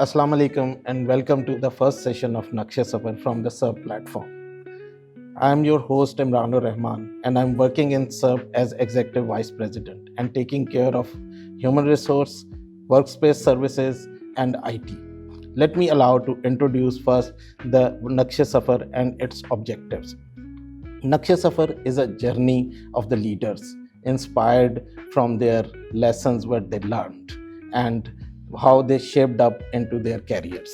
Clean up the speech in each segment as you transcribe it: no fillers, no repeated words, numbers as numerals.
Assalamu alaikum and welcome to the first session of Nakshe Safar from the SERB platform. I am your host Imranur Rahman and I'm working in SERB as Executive Vice President and taking care of human resource, workspace services and IT. Let me allow to introduce first the Nakshe Safar and its objectives. Nakshe Safar is a journey of the leaders inspired from their lessons what they learned and how they shaped up into their careers.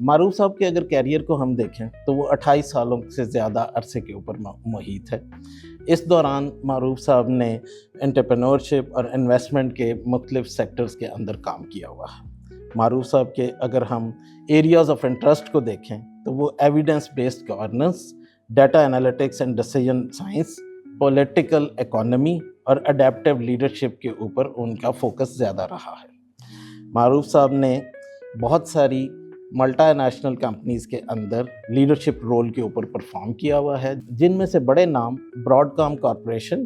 معروف صاحب کے اگر career کو ہم دیکھیں تو وہ 28 سالوں سے زیادہ عرصے کے اوپر محیط ہے. اس دوران معروف صاحب نے انٹرپرینورشپ اور انویسٹمنٹ کے مختلف سیکٹرز کے اندر کام کیا ہوا ہے. معروف صاحب کے اگر ہم ایریاز آف انٹرسٹ کو دیکھیں تو وہ evidence based governance, data analytics and decision science, political economy اور اڈیپٹیو لیڈرشپ کے اوپر ان کا فوکس زیادہ رہا ہے. معروف صاحب نے بہت ساری ملٹا نیشنل کمپنیز کے اندر لیڈرشپ رول کے اوپر پرفارم کیا ہوا ہے، جن میں سے بڑے نام Broadcom Corporation,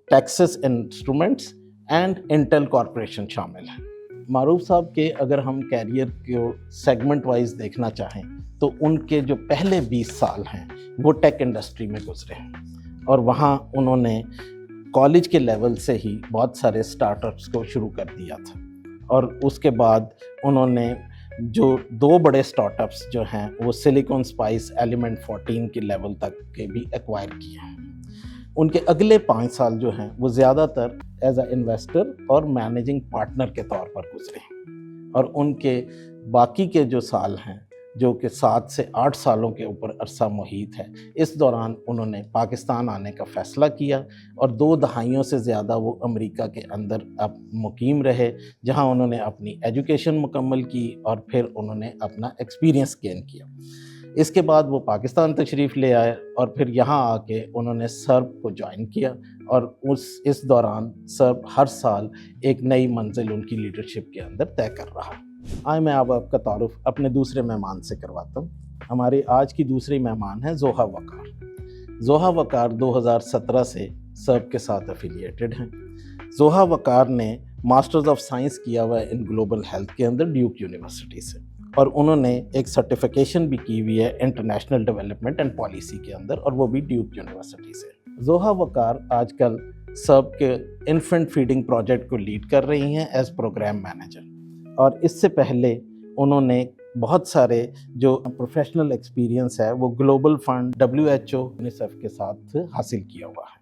Texas Instruments and Intel Corporation شامل ہیں. معروف صاحب کے اگر ہم کیریئر کو سیگمنٹ وائز دیکھنا چاہیں تو ان کے جو پہلے 20 سال ہیں وہ ٹیک انڈسٹری میں گزرے ہیں، اور وہاں انہوں نے کالج کے لیول سے ہی بہت سارے سٹارٹ اپس کو شروع کر دیا تھا، اور اس کے بعد انہوں نے جو 2 بڑے سٹارٹ اپس جو ہیں وہ سلیکون اسپائس ایلیمنٹ 14 کے لیول تک کے بھی ایکوائر کیے ہیں. ان کے اگلے 5 سال جو ہیں وہ زیادہ تر ایز اے انویسٹر اور مینیجنگ پارٹنر کے طور پر گزرے ہیں، اور ان کے باقی کے جو سال ہیں جو کہ 7 سے 8 سالوں کے اوپر عرصہ محیط ہے، اس دوران انہوں نے پاکستان آنے کا فیصلہ کیا اور 2 دہائیوں سے زیادہ وہ امریکہ کے اندر اب مقیم رہے، جہاں انہوں نے اپنی ایجوکیشن مکمل کی اور پھر انہوں نے اپنا ایکسپیرینس گین کیا. اس کے بعد وہ پاکستان تشریف لے آئے اور پھر یہاں آ کے انہوں نے سرب کو جوائن کیا، اور اس دوران سرب ہر سال ایک نئی منزل ان کی لیڈرشپ کے اندر طے کر رہا. آئے میں اب آپ کا تعارف اپنے دوسرے مہمان سے کرواتا ہوں. ہماری آج کی دوسری مہمان ہے زوہا وقار. زوہا وقار 2017 سے سرب کے ساتھ افیلیٹڈ ہیں. زوہا وقار نے ماسٹرز آف سائنس کیا ہوا ہے ان گلوبل ہیلتھ کے اندر ڈیوک یونیورسٹی سے، اور انہوں نے ایک سرٹیفیکیشن بھی کی ہوئی ہے انٹرنیشنل ڈیولپمنٹ اینڈ پالیسی کے اندر، اور وہ بھی ڈیوک یونیورسٹی سے. زوہا وقار آج کل سرب کے انفنٹ فیڈنگ پروجیکٹ کو لیڈ کر رہی ہیں ایز پروگرام مینیجر، اور اس سے پہلے انہوں نے بہت سارے جو پروفیشنل ایکسپیرینس ہے وہ گلوبل فنڈ WHO یونیسیف کے ساتھ حاصل کیا ہوا ہے.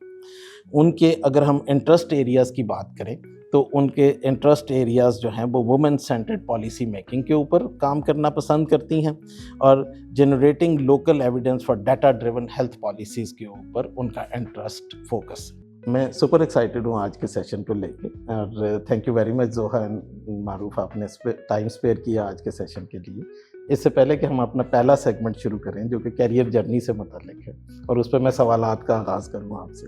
ان کے اگر ہم انٹرسٹ ایریاز کی بات کریں تو ان کے انٹرسٹ ایریاز جو ہیں وہ وومن سینٹرڈ پالیسی میکنگ کے اوپر کام کرنا پسند کرتی ہیں، اور generating local evidence for data driven health policies کے اوپر ان کا انٹرسٹ فوکس. میں سپر ایکسائٹیڈ ہوں آج کے سیشن کو لے کے، اور تھینک یو ویری مچ زوہا معروف، آپ نے ٹائم اسپیئر کیا آج کے سیشن کے لیے. اس سے پہلے کہ ہم اپنا پہلا سیگمنٹ شروع کریں جو کہ کیریئر جرنی سے متعلق ہے، اور اس پہ میں سوالات کا آغاز کروں آپ سے.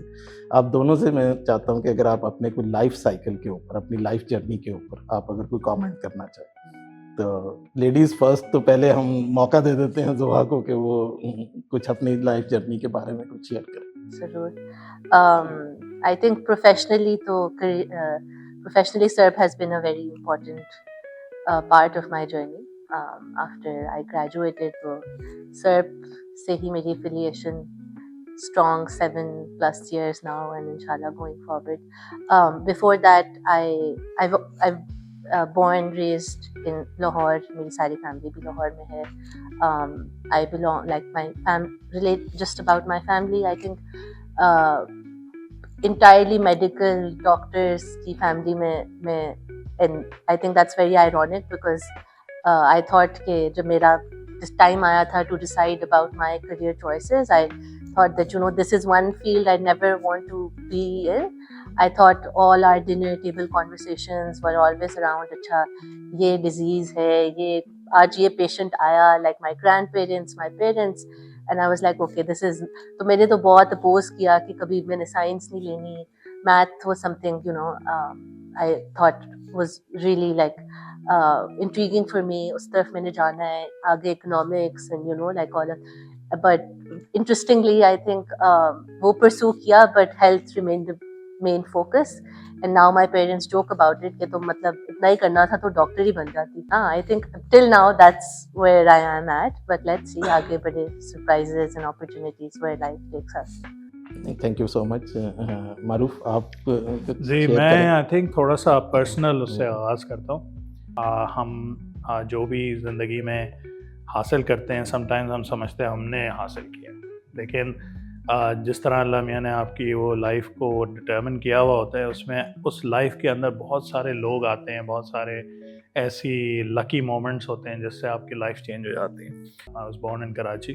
آپ دونوں سے میں چاہتا ہوں کہ اگر آپ اپنے کوئی لائف سائیکل کے اوپر، اپنی لائف جرنی کے اوپر آپ اگر کوئی کامنٹ کرنا چاہیں تو لیڈیز فرسٹ. تو پہلے ہم موقع دے دیتے ہیں زوہا کو کہ وہ کچھ اپنی لائف جرنی کے بارے میں کچھ شیئر کریں. ضرور. I think professionally SERP has been a very important part of my journey. After I graduated, so SERP se hi meri affiliation strong 7+ years now, and inshallah going forward. Before that, I've born, raised in Lahore. Meri sari family bhi Lahore mein hai. I belong, like my relate just about my family, I think entirely medical doctors ki family mein, and I think that's very ironic because I thought ke jab mera this time aaya tha to decide about my career choices, I thought that this is one field I never want to be in. I thought all our dinner table conversations were always around acha ye disease hai, ye aaj ye patient aaya, like my grandparents, my parents. And I was like, okay, this is, تو میں نے تو بہت oppose کیا کہ کبھی میں نے سائنس نہیں لینی. Math was something, I thought was really like intriguing for me. اس طرف میں نے جانا ہے آگے, economics and like all of, but interestingly I think وہ pursue کیا, but health remained the main focus. And now my parents joke about it کہ تو مطلب اتنا ہی کرنا تھا تو ڈاکٹر ہی بن جاتی. I think till now that's where I am at, but let's see آگے بڑے surprises and opportunities where life takes us. Thank you so much. Maroof آپ جی میں آئی تھنک تھوڑا سا پرسنل اس سے آغاز کرتا ہوں. ہم جو بھی زندگی میں حاصل کرتے ہیں سم ٹائمز ہم سمجھتے ہیں ہم نے حاصل کیا, لیکن جس طرح اللہ میاں نے آپ کی وہ لائف کو ڈٹرمن کیا ہوا ہوتا ہے, اس میں اس لائف کے اندر بہت سارے لوگ آتے ہیں, بہت سارے ایسی لکی مومنٹس ہوتے ہیں جس سے آپ کی لائف چینج ہو جاتی ہے. I was born in Karachi.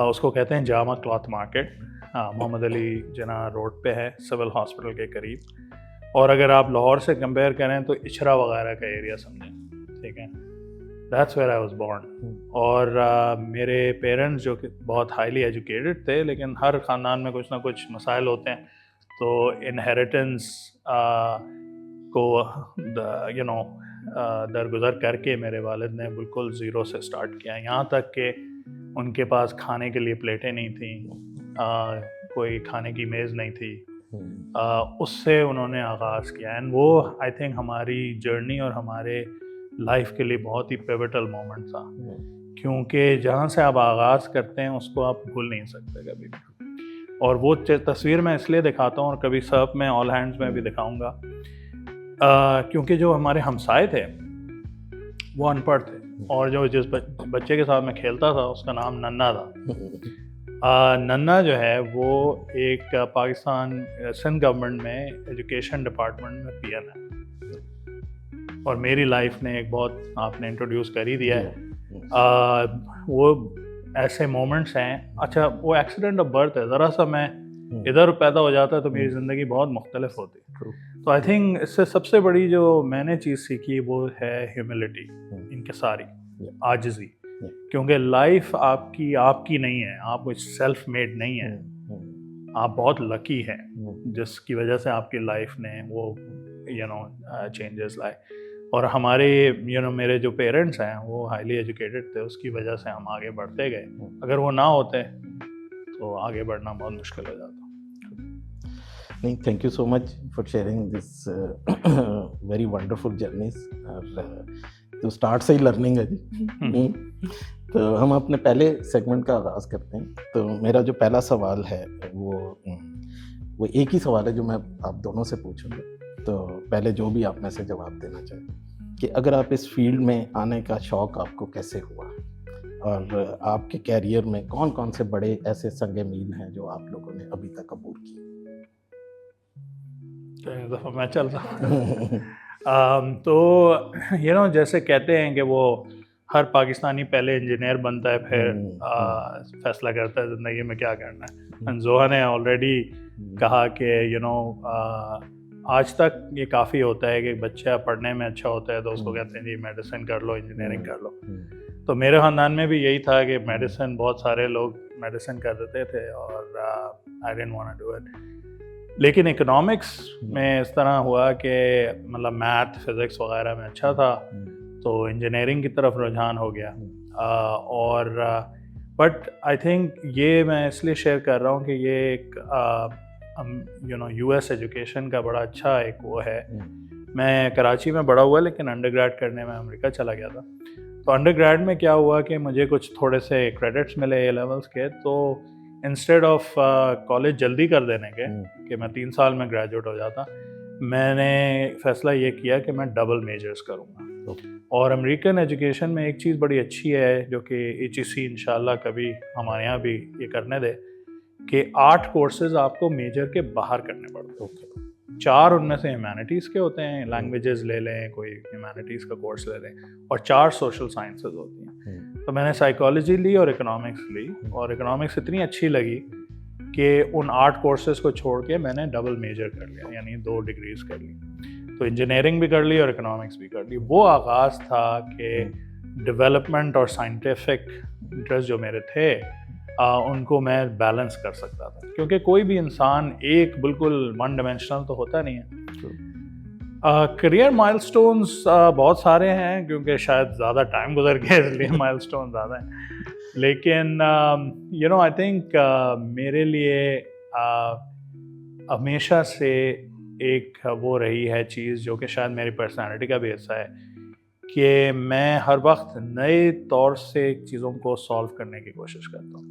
اس کو کہتے ہیں Jama cloth market. Muhammad Ali Jinnah road پہ ہے, سول ہاسپٹل کے قریب. اور اگر آپ لاہور سے کمپیئر کریں تو اچھرا وغیرہ کا ایریا سمجھیں, ٹھیک ہے. That's where I was born. اور میرے پیرنٹس جو کہ بہت ہائیلی ایجوکیٹڈ تھے, لیکن ہر خاندان میں کچھ نہ کچھ مسائل ہوتے ہیں, تو انہیریٹنس کو درگزر کر کے میرے والد نے بالکل زیرو سے سٹارٹ کیا, یہاں تک کہ ان کے پاس کھانے کے لیے پلیٹیں نہیں تھیں, کوئی کھانے کی میز نہیں تھی. اس سے انہوں نے آغاز کیا, اینڈ وہ آئی تھنک ہماری جرنی اور ہمارے لائف کے لیے بہت ہی پیوٹل مومنٹ تھا, کیونکہ جہاں سے آپ آغاز کرتے ہیں اس کو آپ بھول نہیں سکتے کبھی بھی. اور وہ تصویر میں اس لیے دکھاتا ہوں اور کبھی سرپ میں آل ہینڈز میں بھی دکھاؤں گا, کیونکہ جو ہمارے ہمسائے تھے وہ ان پڑھ تھے, اور جو جس بچے کے ساتھ میں کھیلتا تھا اس کا نام ننا تھا. ننا جو ہے وہ ایک پاکستان سندھ گورنمنٹ میں ایجوکیشن ڈپارٹمنٹ میں پی این ہے, اور میری لائف نے ایک بہت, آپ نے انٹروڈیوس کر ہی دیا ہے, وہ ایسے مومنٹس ہیں. اچھا وہ ایکسیڈنٹ آف برتھ ہے, ذرا سا میں ادھر پیدا ہو جاتا ہے تو میری زندگی بہت مختلف ہوتی. تو آئی تھنک اس سے سب سے بڑی جو میں نے چیز سیکھی وہ ہے ہیوملٹی, انکساری, عاجزی. کیونکہ لائف آپ کی نہیں ہے, آپ کوئی سیلف میڈ نہیں ہے, آپ بہت لکی ہیں جس کی وجہ سے آپ کی لائف نے وہ چینجز لائے. اور ہمارے میرے جو پیرنٹس ہیں وہ ہائیلی ایجوکیٹڈ تھے, اس کی وجہ سے ہم آگے بڑھتے گئے. اگر وہ نہ ہوتے تو آگے بڑھنا بہت مشکل ہو جاتا. نہیں, thank you so much for sharing this very wonderful journeys. تو اسٹارٹ سے ہی لرننگ ہے جی. تو ہم اپنے پہلے سیگمنٹ کا آغاز کرتے ہیں. تو میرا جو پہلا سوال ہے وہ ایک ہی سوال ہے جو میں آپ دونوں سے پوچھوں گا. تو پہلے جو بھی آپ میں سے جواب دینا چاہیں کہ اگر آپ اس فیلڈ میں آنے کا شوق آپ کو کیسے ہوا, اور آپ کے کیریئر میں کون کون سے بڑے ایسے سنگ میل ہیں جو آپ لوگوں نے ابھی تک عبور کی. دفعہ میں چل رہا ہوں. تو جیسے کہتے ہیں کہ وہ ہر پاکستانی پہلے انجینئر بنتا ہے, پھر فیصلہ کرتا ہے زندگی میں کیا کرنا ہے. زوہا نے آلریڈی کہا کہ آج تک یہ کافی ہوتا ہے کہ بچہ پڑھنے میں اچھا ہوتا ہے تو اس کو کہتے ہیں جی میڈیسن کر لو, انجینئرنگ کر لو. تو میرے خاندان میں بھی یہی تھا کہ میڈیسن, بہت سارے لوگ میڈیسن کر دیتے تھے, اور آئی ڈidn't want to do it. لیکن اکنامکس میں اس طرح ہوا کہ مطلب میتھ فزکس وغیرہ میں اچھا تھا, تو انجینئرنگ کی طرف رجحان ہو گیا. اور بٹ آئی تھنک یہ میں اس لیے شیئر کر رہا ہوں کہ یہ ایک یو ایس ایجوکیشن کا بڑا اچھا ایک وہ ہے. میں کراچی میں بڑا ہوا, لیکن انڈر گریڈ کرنے میں امریکہ چلا گیا تھا. تو انڈر گریڈ میں کیا ہوا کہ مجھے کچھ تھوڑے سے کریڈٹس ملے اے لیولس کے, تو انسٹیڈ آف کالج جلدی کر دینے کے کہ میں 3 سال میں گریجویٹ ہو جاتا, میں نے فیصلہ یہ کیا کہ میں ڈبل میجرز کروں گا. اور امریکن ایجوکیشن میں ایک چیز بڑی اچھی ہے جو کہ HEC انشاءاللہ کبھی ہمارے یہاں بھی یہ کرنے دے, کہ 8 کورسز آپ کو میجر کے باہر کرنے پڑتے ہیں. 4 ان میں سے ہیومینٹیز کے ہوتے ہیں, لینگویجز لے لیں, کوئی ہیومینٹیز کا کورس لے لیں, اور 4 سوشل سائنسز ہوتی ہیں. تو میں نے سائیکالوجی لی اور اکنامکس لی, اور اکنامکس اتنی اچھی لگی کہ ان 8 کورسز کو چھوڑ کے میں نے ڈبل میجر کر لیا, یعنی 2 ڈگریز کر لی. تو انجینئرنگ بھی کر لی اور اکنامکس بھی کر لی. وہ آغاز تھا کہ ڈیولپمنٹ اور سائنٹیفک انٹرسٹ جو میرے تھے ان کو میں بیلنس کر سکتا تھا, کیونکہ کوئی بھی انسان ایک بالکل ون ڈائمینشنل تو ہوتا نہیں ہے. کریئر مائل سٹونز بہت سارے ہیں, کیونکہ شاید زیادہ ٹائم گزر گیا اس لیے مائل سٹون زیادہ ہیں. لیکن آئی تھنک میرے لیے ہمیشہ سے ایک وہ رہی ہے چیز جو کہ شاید میری پرسنالٹی کا بھی حصہ ہے, کہ میں ہر وقت نئے طور سے چیزوں کو سالو کرنے کی کوشش کرتا ہوں.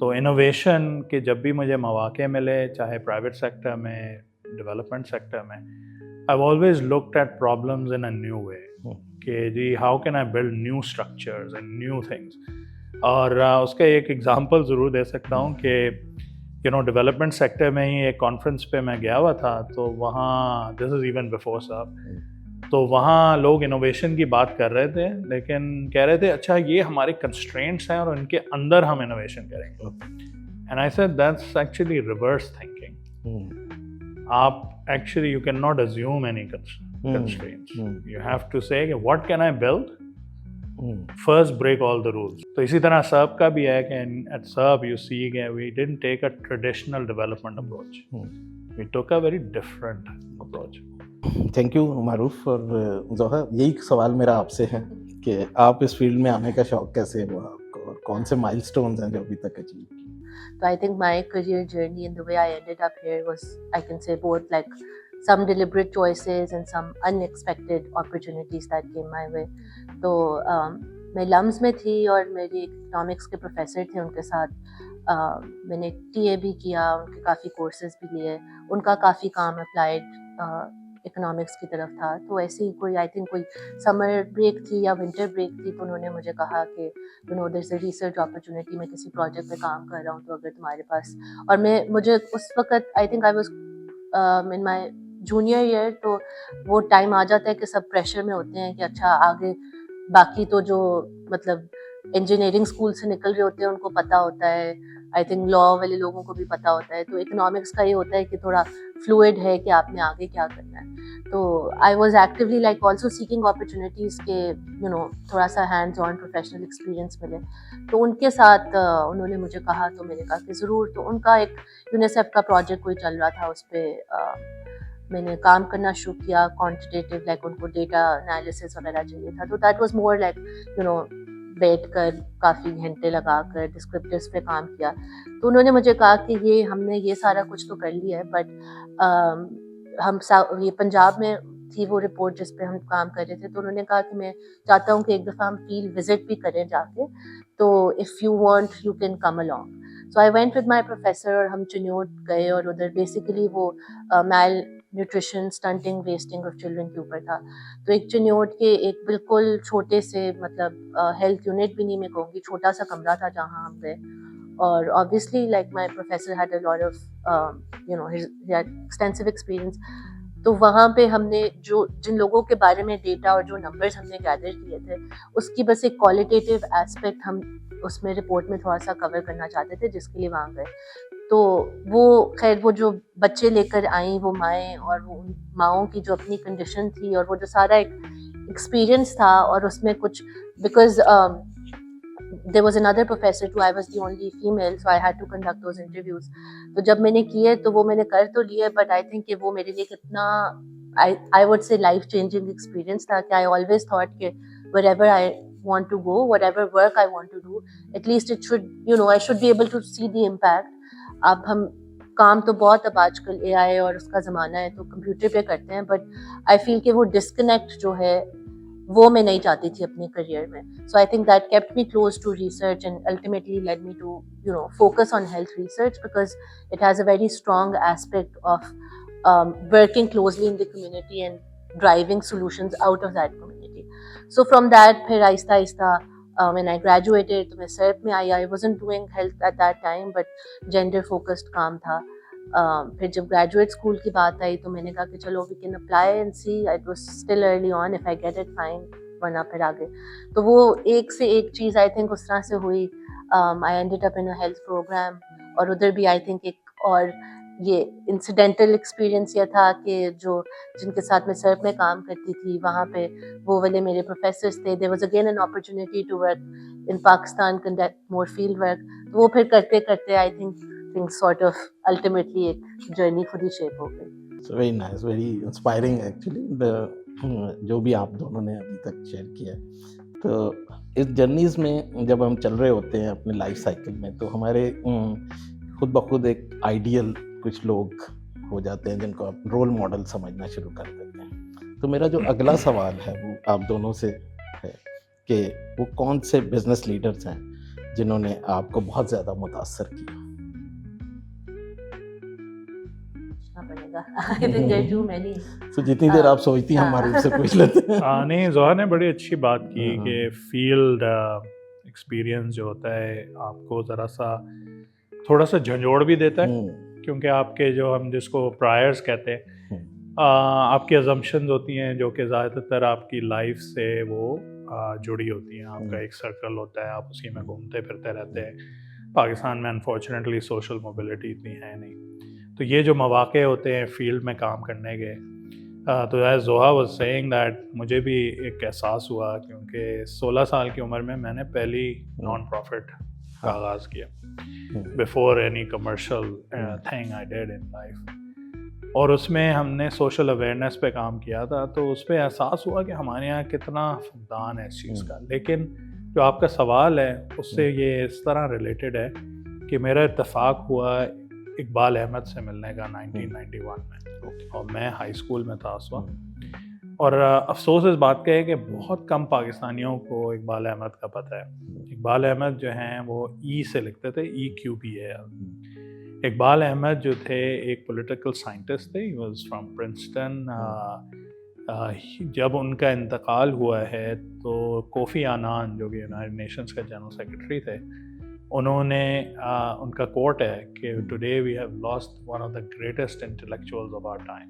تو انوویشن کے جب بھی مجھے مواقع ملے, چاہے پرائیویٹ سیکٹر میں, ڈیولپمنٹ سیکٹر میں, I've always looked at problems in a new way, کہ جی how can I build new structures and new things. اور اس کا ایک ایگزامپل ضرور دے سکتا ہوں کہ ڈیولپمنٹ سیکٹر میں ہی ایک کانفرنس پہ میں گیا ہوا تھا, تو وہاں دس از ایون بیفور صاحب, تو وہاں لوگ انوویشن کی بات کر رہے تھے لیکن کہہ رہے تھے اچھا یہ ہمارے کنسٹرینٹس ہیں اور ان کے اندر ہم انوویشن کریں گے. And I said that's actually reverse thinking. آپ actually you can not assume any constraints. You have to say what can I build? First break all the rules. تو اسی طرح سرب کا بھی ہے کہ at سرب you see کہ we didn't take a traditional development approach. We took a very different approach. Thank you معروف. اور ظہر یہی سوال میرا آپ سے ہے کہ آپ اس فیلڈ میں آنے کا شوق کیسے ہوا آپ کو اور کون سے مائل سٹونز ہیں جو ابھی تک اچیو کیے؟ So I think my career journey and the way I ended up here was, I can say, both like some deliberate choices and some unexpected opportunities that came my way. تو میں لمز میں تھی اور میری economics کے professor تھے, ان کے ساتھ میں نے ٹی اے بھی کیا, ان کے کافی کورسز بھی لیے, ان کا کافی کام اپلائیڈ اکنامکس کی طرف تھا. تو ایسی کوئی آئی تھنک کوئی سمر بریک تھی یا ونٹر بریک تھی, تو انہوں نے مجھے کہا کہ you know there is a research opportunity, میں کسی پروجیکٹ پہ کام کر رہا ہوں تو اگر تمہارے پاس, اور مجھے اس وقت I think I was in my junior year, تو وہ ٹائم آ جاتا ہے کہ سب پریشر میں ہوتے ہیں کہ اچھا آگے باقی تو جو مطلب انجینئرنگ اسکول سے نکل رہے ہوتے ہیں ان کو پتہ ہوتا ہے, آئی تھنک لا والے لوگوں کو بھی پتہ ہوتا ہے, تو اکنامکس کا یہ ہوتا ہے کہ تھوڑا فلوئڈ ہے کہ آپ نے آگے کیا کرنا ہے. تو I was actually like also seeking opportunities کہ یو نو تھوڑا سا ہینڈز آن پروفیشنل ایکسپیرینس ملے. تو ان کے ساتھ انہوں نے مجھے کہا, تو میں نے کہا کہ ضرور. تو ان کا ایک یونیسیف کا پروجیکٹ کوئی چل رہا تھا, اس پہ میں نے کام کرنا شروع کیا, کوانٹیٹیو لائک ان کو ڈیٹا انالیسس وغیرہ چاہیے تھا. تو that was more like you know بیٹھ کر کافی گھنٹے لگا کر ڈسکرپٹرس پہ کام کیا. تو انہوں نے مجھے کہا کہ یہ ہم نے یہ سارا کچھ تو کر لیا ہے, بٹ ہم یہ پنجاب میں تھی وہ رپورٹ جس پہ ہم کام کر رہے تھے. تو انہوں نے کہا کہ میں چاہتا ہوں کہ ایک دفعہ ہم فیلڈ وزٹ بھی کریں جا کے, تو if you want you can come along. So I went with my professor اور ہم چنیوٹ گئے, اور ادھر بیسیکلی وہ میل نیوٹریشن اسٹنٹنگ ویسٹنگ آف چلڈرن کے اوپر تھا. تو ایک چنیوٹ کے ایک بالکل چھوٹے سے مطلب ہیلتھ یونٹ بھی نہیں میں کہوں گی, چھوٹا سا کمرہ تھا جہاں ہم گئے. اور obviously like my professor had a lot of you know he had extensive experience. تو وہاں پہ ہم نے جو جن لوگوں کے بارے میں ڈیٹا اور جو نمبرز ہم نے گیدر کیے تھے, اس کی بس ایک کوالٹیٹیو ایسپیکٹ ہم اس میں رپورٹ میں تھوڑا سا کور کرنا چاہتے تھے, جس کے لیے وہاں گئے. تو وہ خیر وہ جو بچے لے کر آئیں وہ مائیں, اور وہ ان ماؤں کی جو اپنی کنڈیشن تھی, اور وہ جو سارا ایک ایکسپیرئنس تھا, اور اس میں کچھ because there was another professor too, I was the only female, so I had to conduct those interviews. تو جب میں نے کیے تو وہ میں نے کر تو لیے, but I think کہ وہ میرے لیے کتنا I would say life changing experience تھا کہ I always thought کہ wherever I want to go, whatever work I want to do, at least it should, you know, I should be able to see the impact. اب ہم کام تو بہت اب آج کل اے آئی اور اس کا زمانہ ہے تو کمپیوٹر پہ کرتے ہیں, بٹ آئی فیل کہ وہ ڈسکنیکٹ جو ہے وہ میں نہیں چاہتی تھی اپنے کریئر میں. So I think that kept me close to research and ultimately lead me to you know focus on health research, because it has a very strong aspect of working closely in the community and driving solutions out of that community. So from that پھر آہستہ آہستہ when I graduated تو میں سرپ میں آئی. I wasn't doing health at that time, but gender focused کام تھا. پھر جب graduate school کی بات آئی تو میں نے کہا کہ چلو we can apply and see. It was still early on, if I get it fine, ورنہ پھر آگے. تو وہ ایک سے ایک چیز آئی تھنک اس طرح سے ہوئی. I ended up in a health program, اور ادھر بھی آئی تھنک ایک اور یہ انسیڈنٹل ایکسپیرئنس یہ تھا کہ جو جن کے ساتھ میں سرپ میں کام کرتی تھی وہاں پہ وہ والے میرے پروفیسرس تھے. there was again an opportunity to work in Pakistan, conduct more field work. تو وہ پھر کرتے کرتے I think things sort of ultimately ایک جرنی خود ہی شیپ ہو گئی. So very nice, very inspiring actually جو بھی آپ دونوں نے ابھی تک شیئر کیا ہے. تو اس جرنیز میں جب ہم چل رہے ہوتے ہیں اپنے لائف سائیکل میں تو ہمارے خود بخود ایک آئیڈیل کچھ لوگ ہو جاتے ہیں جن کو آپ رول ماڈل سمجھنا شروع کر دیتے ہیں. تو میرا جو اگلا سوال ہے وہ آپ دونوں سے ہے کہ وہ کون سے بزنس لیڈرز ہیں جنہوں نے آپ کو بہت زیادہ متاثر کیا؟ تو جتنی دیر آپ سوچتی ہیں معروف سے پوچھ لیتے ہیں. نہیں, ظہر نے بڑی اچھی بات کی کہ فیلڈ ایکسپیرئنس جو ہوتا ہے آپ کو ذرا سا تھوڑا سا جھنجھوڑ بھی دیتا ہے, کیونکہ آپ کے جو ہم جس کو پرائرز کہتے ہیں آپ کی ازمپشنز ہوتی ہیں جو کہ زیادہ تر آپ کی لائف سے وہ جڑی ہوتی ہیں. آپ کا ایک سرکل ہوتا ہے, آپ اسی میں گھومتے پھرتے رہتے ہیں. پاکستان میں انفارچونیٹلی سوشل موبلٹی اتنی ہے نہیں, تو یہ جو مواقع ہوتے ہیں فیلڈ میں کام کرنے کے, تو ایز زوہا واز سیئنگ دیٹ مجھے بھی ایک احساس ہوا, کیونکہ 16 سال کی عمر میں میں نے پہلی نان پروفٹ کا آغاز کیا before any commercial thing I did in life, اور اس میں ہم نے سوشل اویئرنیس پہ کام کیا تھا. تو اس پہ احساس ہوا کہ ہمارے یہاں کتنا فقدان ہے اس چیز کا. لیکن جو آپ کا سوال ہے اس سے یہ اس طرح ریلیٹڈ ہے کہ میرا اتفاق ہوا اقبال احمد سے ملنے کا 1991 میں, اور میں ہائی اسکول میں تھا اس وقت. اور افسوس اس بات کا ہے کہ بہت کم پاکستانیوں کو اقبال احمد کا پتہ ہے. اقبال احمد جو ہیں وہ ای سے لکھتے تھے, EQBAL. اقبال احمد جو تھے ایک پولیٹیکل سائنٹسٹ تھے. He was from Princeton. جب ان کا انتقال ہوا ہے تو کوفی عنان جو کہ یونائٹڈ نیشنز کا جنرل سیکرٹری تھے, انہوں نے ان کا کوٹ ہے کہ today we have lost one of the greatest intellectuals of our time.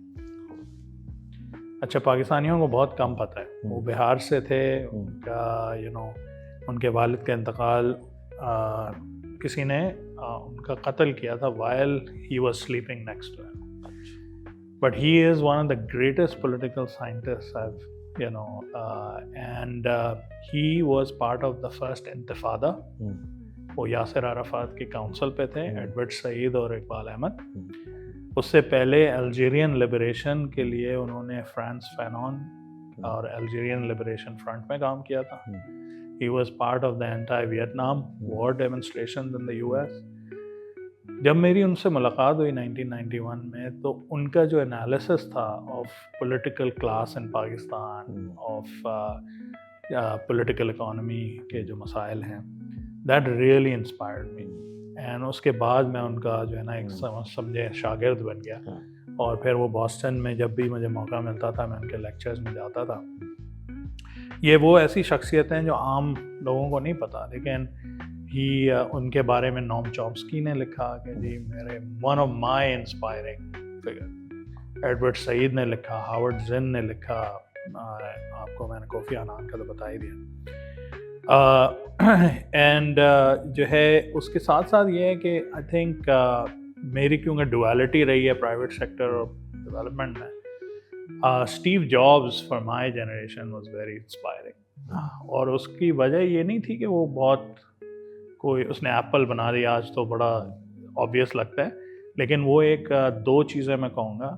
اچھا, پاکستانیوں کو بہت کم پتہ ہے. وہ بہار سے تھے. ان کا ان کے والد کا انتقال کسی نے ان کا قتل کیا تھا while he was sleeping next to him. But he is one of the greatest political scientists and he was part of the first Intifada. وہ یاسر عرفات کی کاؤنسل پہ تھے, ایڈورڈ سعید اور اقبال احمد. اس سے پہلے الجیرین لبریشن کے لیے انہوں نے فرانس فینون اور الجیرین لبریشن فرنٹ میں کام کیا تھا. He was part of the anti-Vietnam war demonstrations in the US. جب میری ان سے ملاقات ہوئی 1991 میں, تو ان کا جو انالیسس تھا of political class in Pakistan, of political economy کے جو مسائل ہیں, that really inspired me. And اس کے بعد میں ان کا جو ہے نا ایک سمجھے شاگرد بن گیا, اور پھر وہ بوسٹن میں جب بھی مجھے موقع ملتا تھا میں ان کے لیکچرز میں جاتا تھا. یہ وہ ایسی شخصیتیں ہیں جو عام لوگوں کو نہیں پتہ, لیکن ان کے بارے میں نوم چومسکی نے لکھا کہ جی میرے one of my inspiring figure. Edward Said نے لکھا, ہاورڈ زن نے لکھا, آپ کو میں نے کوفی عنان کا تو بتا ہی دیا. اینڈ جو ہے اس کے ساتھ ساتھ یہ ہے کہ آئی تھنک میری کیونکہ ڈویلٹی رہی ہے پرائیویٹ سیکٹر اور ڈیولپمنٹ میں, Steve jobs for my generation was very inspiring. اور اس کی وجہ یہ نہیں تھی کہ وہ بہت کوئی اس نے ایپل بنا دیا آج تو بڑا آبویس لگتا ہے, لیکن وہ ایک دو چیزیں میں کہوں گا.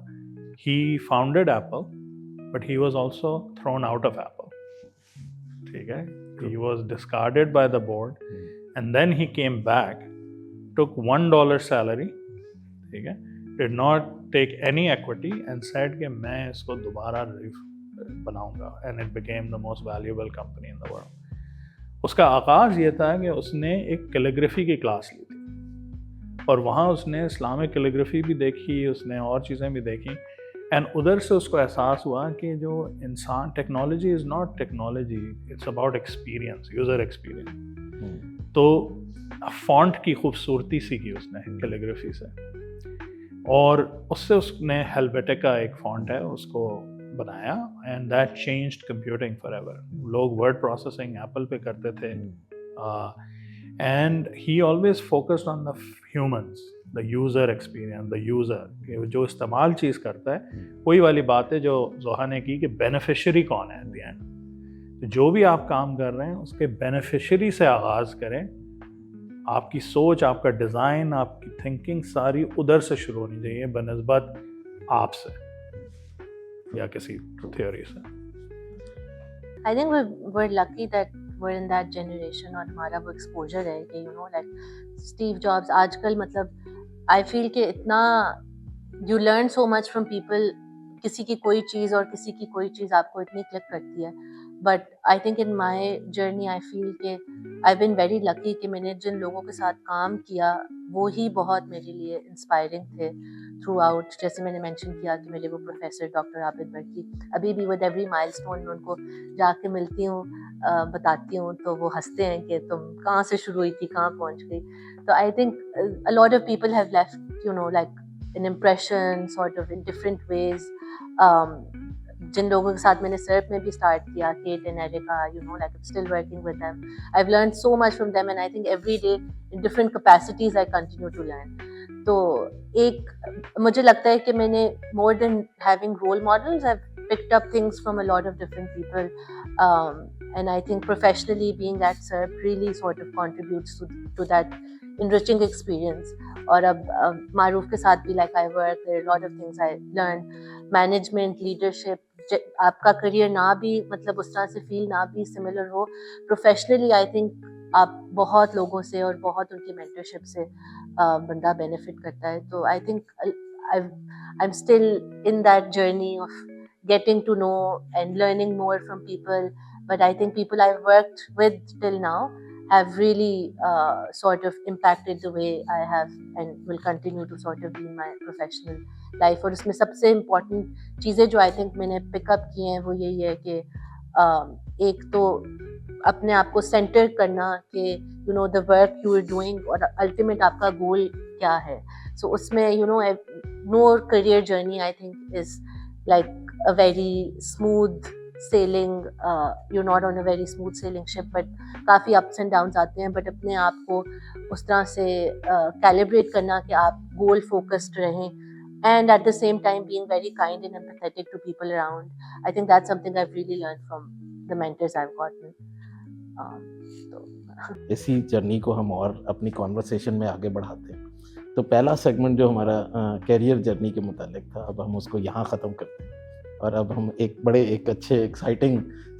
He founded Apple but he was also thrown out of Apple. ٹھیک ہے, he was discarded by the board and then he came back, took $1 salary, ٹھیک ہے, did not take any equity and said کہ میں اس کو دوبارہ بناؤں گا, and it became the most valuable company in the world. اس کا آغاز یہ تھا کہ اس نے ایک کیلیگرافی کی کلاس لی تھی, اور وہاں اس نے اسلامک کیلیگرافی بھی دیکھی, اس نے اور چیزیں بھی دیکھیں, اینڈ ادھر سے اس کو احساس ہوا کہ جو انسان, technology is not technology, it's about experience, user experience. تو فونٹ کی خوبصورتی سیکھی اس نے کیلیگرافی سے, اور اس سے اس نے ہیلویٹیکا ایک فونٹ ہے اس کو بنایا, and that changed computing for ever. لوگ ورڈ پروسیسنگ ایپل پہ کرتے تھے, and he always focused on the humans, the user experience, the user, کہ جو استعمال چیز کرتا ہے. وہی والی بات ہے جو زوہا نے کی کہ بینیفیشری کون ہے ایٹ دی اینڈ. جو بھی آپ کام کر رہے ہیں اس کے بینیفیشری سے آغاز کریں. آپ کی سوچ, آپ کا ڈیزائن, آپ کی تھنکنگ ساری ادھر سے شروع ہونی چاہیے بنسبت آپ سے یا کسی تھیوری سے. I think we're lucky that we're in that generation اور ہمارا وہ exposure ہے کہ like Steve Jobs آج کل مطلب I feel کہ اتنا you learn so much from people. کسی کی کوئی چیز اور کسی کی کوئی چیز آپ کو اتنی کلک کرتی ہے. But I think in my journey I feel کہ I've been very lucky کہ میں نے جن لوگوں کے ساتھ کام کیا وہی بہت میرے لیے انسپائرنگ تھے تھرو آؤٹ. جیسے میں نے مینشن کیا کہ میرے وہ پروفیسر ڈاکٹر عابد برکی, ابھی بھی ود ایوری مائل اسٹون میں ان کو جا کے ملتی ہوں, بتاتی ہوں, تو وہ ہنستے ہیں کہ تم کہاں سے شروع ہوئی تھی, کہاں پہنچ گئی. تو I think a lot of people have left like an impression sort of in different ways. جن لوگوں کے ساتھ میں نے سرپ میں بھی اسٹارٹ کیا, Kate and Erica, like I'm still working with them. I've learned so much from them, and I think every day in different capacities I continue to learn. تو ایک مجھے لگتا ہے کہ میں نے more than having role models, I've picked up things from a lot of different people, and I think professionally being at SERP really sort of contributes to that enriching experience. اور اب معروف کے ساتھ بھی like I work, there are a lot of things I learned, management, leadership. آپ کا career نہ بھی مطلب اس طرح سے فیل نہ بھی similar who, professionally I think آپ بہت لوگوں سے اور بہت ان کی مینٹرشپ سے بندہ بینیفٹ کرتا ہے. تو I think I am still in that journey of getting to know and learning more from people, but I think people I've worked with till now have really sort of impacted the way I have and will continue to sort of be in my professional life. اور اس میں سب سے important چیزیں جو I think میں نے پک اپ کی ہیں وہ یہی ہے کہ ایک تو اپنے آپ کو سینٹر کرنا کہ the work you are doing اور الٹیمیٹ آپ کا گول کیا ہے. سو اس میں no career journey I think is like a very smooth sailing, you're not on a very smooth sailing ship, but coffee ups and downs آتے ہیں. بٹ اپنے آپ کو اس طرح سے calibrate کرنا کہ آپ goal focused رہیں, and at the same time being very kind and empathetic to people around. I think that's something I've really learned from the mentors I've gotten. اسی جرنی کو ہم اور اپنی کانورسیشن میں آگے بڑھاتے ہیں. تو پہلا سیگمنٹ جو ہمارا کیریئر جرنی کے متعلق تھا, اب ہم اس کو یہاں ختم کرتے ہیں اور اب ہم ایک اچھے ایکسائٹنگ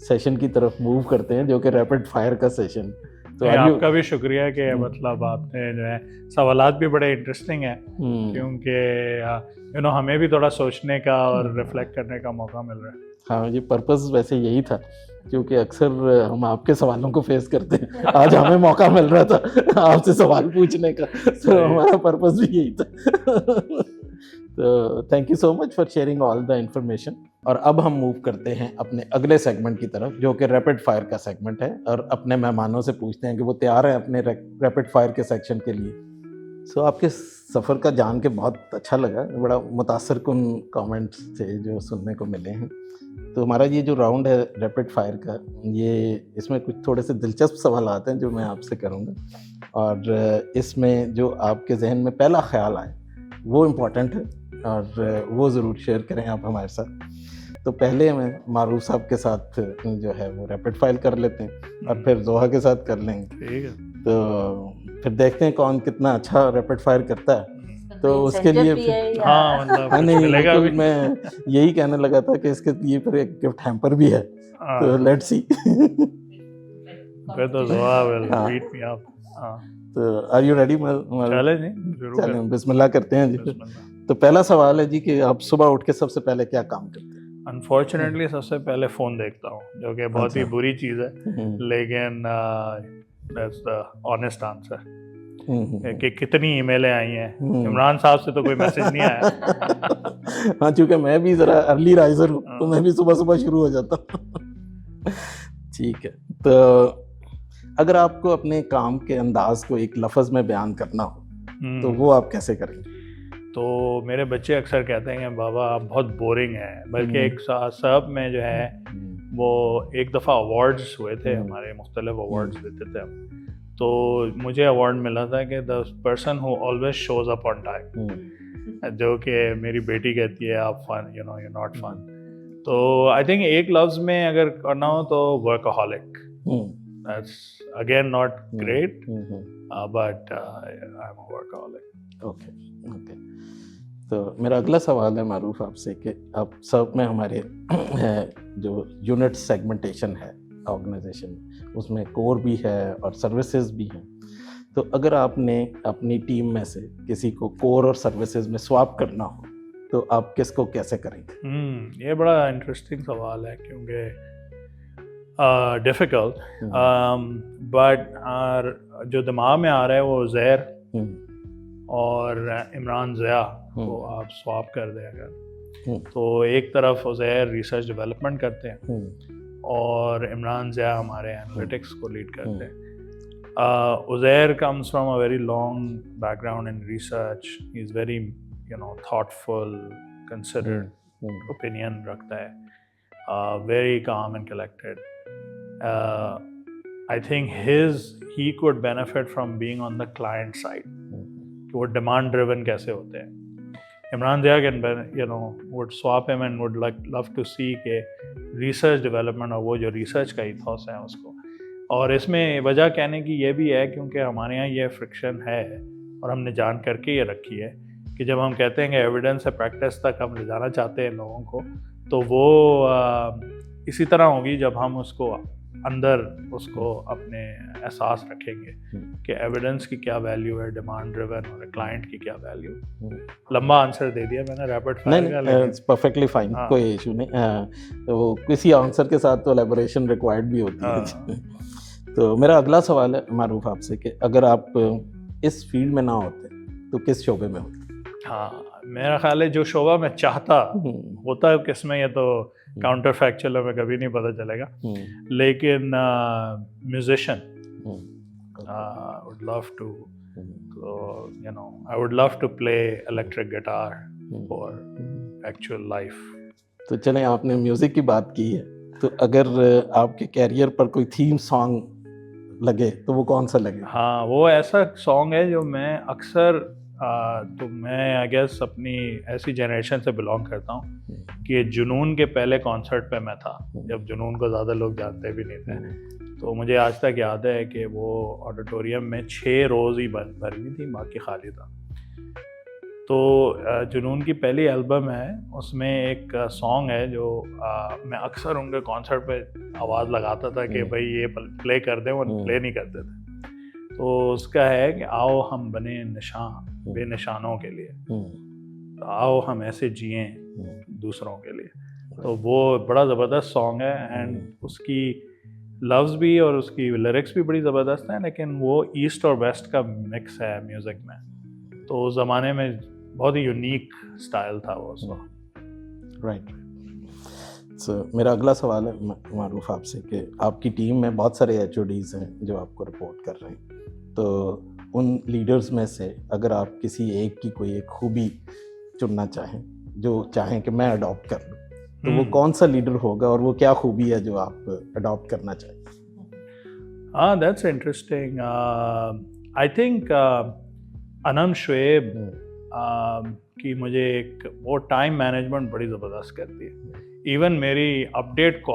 سیشن کی طرف موو کرتے ہیں جو کہ ریپڈ فائر کا سیشن. تو آپ کا بھی شکریہ کہ مطلب آپ نے جو ہے سوالات بھی بڑے انٹرسٹنگ ہیں, کیونکہ ہمیں بھی تھوڑا سوچنے کا اور ریفلیکٹ کرنے کا موقع مل رہا ہے. ہاں, یہ پرپز ویسے یہی تھا کیونکہ اکثر ہم آپ کے سوالوں کو فیس کرتے ہیں, آج ہمیں موقع مل رہا تھا آپ سے سوال پوچھنے کا, تو ہمارا پرپز بھی یہی تھا. تو thank you so much for sharing all the information. اور اب ہم موو کرتے ہیں اپنے اگلے سیگمنٹ کی طرف جو کہ ریپڈ فائر کا سیگمنٹ ہے, اور اپنے مہمانوں سے پوچھتے ہیں کہ وہ تیار ہیں اپنے ریپڈ فائر کے سیکشن کے لیے. سو آپ کے سفر کا جان کے بہت اچھا لگا, بڑا متاثر کن کامنٹس تھے جو سننے کو ملے ہیں. تو ہمارا یہ جو راؤنڈ ہے ریپڈ فائر کا, یہ اس میں کچھ تھوڑے سے دلچسپ سوالات ہیں جو میں آپ سے کروں گا, اور اس میں جو آپ کے ذہن میں پہلا خیال آئے وہ امپورٹنٹ ہے اور وہ ضرور شیئر کریں آپ ہمارے ساتھ. تو پہلے میں معروف صاحب کے ساتھ جو ہے وہ ریپڈ فائر کر لیتے ہیں اور پھر زوہا کے ساتھ کر لیں گے. ٹھیک ہے, تو پھر دیکھتے ہیں کون کتنا اچھا ریپڈ فائر کرتا ہے. تو اس کے لیے نہیں, میں یہی کہنے لگا تھا کہ اس کے لیے پھر ایک گفٹ ہیمپر بھی ہے, تو لیٹس سی. تو آر یو ریڈی؟ چلیں بسم اللہ کرتے ہیں جی. تو پہلا سوال ہے جی کہ آپ صبح اٹھ کے سب سے پہلے کیا کام کرتے ہیں؟ انفارچونیٹلی سب سے پہلے فون دیکھتا ہوں, جو کہ بہت ہی بری چیز ہے, لیکن دیٹس دا آنیسٹ آنسر کہ کتنی ای میلیں آئی ہیں. عمران صاحب سے تو کوئی میسج نہیں آیا. ہاں, چونکہ میں بھی ذرا ارلی رائزر ہوں تو میں بھی صبح صبح شروع ہو جاتا ہوں. ٹھیک ہے, تو اگر آپ کو اپنے کام کے انداز کو ایک لفظ میں بیان کرنا ہو تو وہ آپ کیسے کریں گے؟ تو میرے بچے اکثر کہتے ہیں کہ بابا آپ بہت بورنگ ہیں. بلکہ ایک سب میں جو ہے وہ ایک دفعہ ایوارڈز ہوئے تھے ہمارے, مختلف ایوارڈز دیتے تھے ہم, تو مجھے ایوارڈ ملا تھا کہ the person who always shows up on time, جو کہ میری بیٹی کہتی ہے آپ فن, یو ناٹ فن. تو آئی تھنک ایک لفظ میں اگر کرنا ہو تو ورکہولک. That's again not great, but I'm a workaholic. Okay. تو میرا اگلا سوال ہے معروف آپ سے کہ آپ سب میں ہمارے جو یونٹ سیگمنٹیشن ہے آرگنائزیشن, اس میں کور بھی ہے اور سروسز بھی ہیں. تو اگر آپ نے اپنی ٹیم میں سے کسی کو کور اور سروسز میں سواپ کرنا ہو تو آپ کس کو کیسے کریں گے؟ یہ بڑا انٹرسٹنگ سوال ہے, کیونکہ ڈیفیکلٹ, بٹ جو دماغ میں آ رہا ہے وہ زہر اور عمران ضیاء کو آپ سواپ کر دیں اگر, تو ایک طرف عزیر ریسرچ ڈیولپمنٹ کرتے ہیں اور عمران ضیاء ہمارے اینالیٹکس کو لیڈ کرتے ہیں. Uzair comes from a very long background in research. He's very thoughtful, considered opinion رکھتا ہے, very calm and collected. I think he could benefit from being on the client side. کہ وہ demand driven کیسے ہوتے ہیں. Imran Zia would swap him and would love to see کہ research development اور وہ جو research کا ethos ہے اس کو. اور اس میں وجہ کہنے کی یہ بھی ہے کیونکہ ہمارے یہاں یہ فرکشن ہے اور ہم نے جان کر کے یہ رکھی ہے کہ جب ہم کہتے ہیں کہ ایویڈنس سے پریکٹس تک ہم لے جانا چاہتے ہیں لوگوں کو, تو وہ اسی طرح ہوگی جب ہم اس کو اندر اس کو اپنے احساس رکھیں گے کہ ایویڈنس کی کیا ویلیو ہے, ڈیمانڈ ڈریون اور کلائنٹ کی کیا ویلیو. لمبا آنسر دے دیا میں نے, ریپڈ فائر کا. نہیں, پرفیکٹلی فائن, کوئی ایشو نہیں. وہ کسی آنسر کے ساتھ تو الیبوریشن ریکوائرڈ بھی ہوتی ہے. تو میرا اگلا سوال ہے معروف آپ سے کہ اگر آپ اس فیلڈ میں نہ ہوتے تو کس شعبے میں ہوتے؟ ہاں, میرا خیال ہے جو شعبہ میں چاہتا ہوتا ہے کس میں, یہ تو کاؤنٹر فیکچوئل میں کبھی نہیں پتہ چلے گا, لیکن musician would love to I would love to play electric guitar for actual life. تو چلیں, آپ نے میوزک کی بات کی ہے, تو اگر آپ کے کیریئر پر کوئی تھیم سانگ لگے تو وہ کون سا لگے؟ ہاں, وہ ایسا سانگ ہے جو میں اکثر تو میں آئی گیس اپنی ایسی جنریشن سے بلانگ کرتا ہوں کہ جنون کے پہلے کانسرٹ پہ میں تھا, جب جنون کو زیادہ لوگ جانتے بھی نہیں تھے. تو مجھے آج تک یاد ہے کہ وہ آڈیٹوریم میں 6 روز ہی بھری تھی, باقی خالی تھا. تو جنون کی پہلی البم ہے, اس میں ایک سانگ ہے جو میں اکثر ان کے کانسرٹ پہ آواز لگاتا تھا کہ بھائی یہ پلے کر دیں, وہ پلے نہیں کرتے تھے. تو اس کا ہے کہ آؤ ہم بنے نشان بے نشانوں کے لیے, آؤ ہم ایسے جئیں دوسروں کے لیے. تو وہ بڑا زبردست سانگ ہے, اینڈ اس کی لفظ بھی اور اس کی لیرکس بھی بڑی زبردست ہیں, لیکن وہ ایسٹ اور ویسٹ کا مکس ہے میوزک میں. تو اس زمانے میں بہت ہی یونیک اسٹائل تھا وہ اس وقت. رائٹ. سو میرا اگلا سوال ہے معروف آپ سے کہ آپ کی ٹیم میں بہت سارے HODs ہیں جو آپ کو رپورٹ کر رہے ہیں, تو ان لیڈرز میں سے اگر آپ کسی ایک کی کوئی ایک خوبی چننا چاہیں جو چاہیں کہ میں اڈاپٹ کر لوں, تو وہ کون سا لیڈر ہوگا اور وہ کیا خوبی ہے جو آپ اڈاپٹ کرنا چاہیں؟ ہاں, دیٹس انٹرسٹنگ. آئی تھنک انم شعیب کی مجھے ایک وہ ٹائم مینجمنٹ بڑی زبردست کرتی ہے. ایون میری اپڈیٹ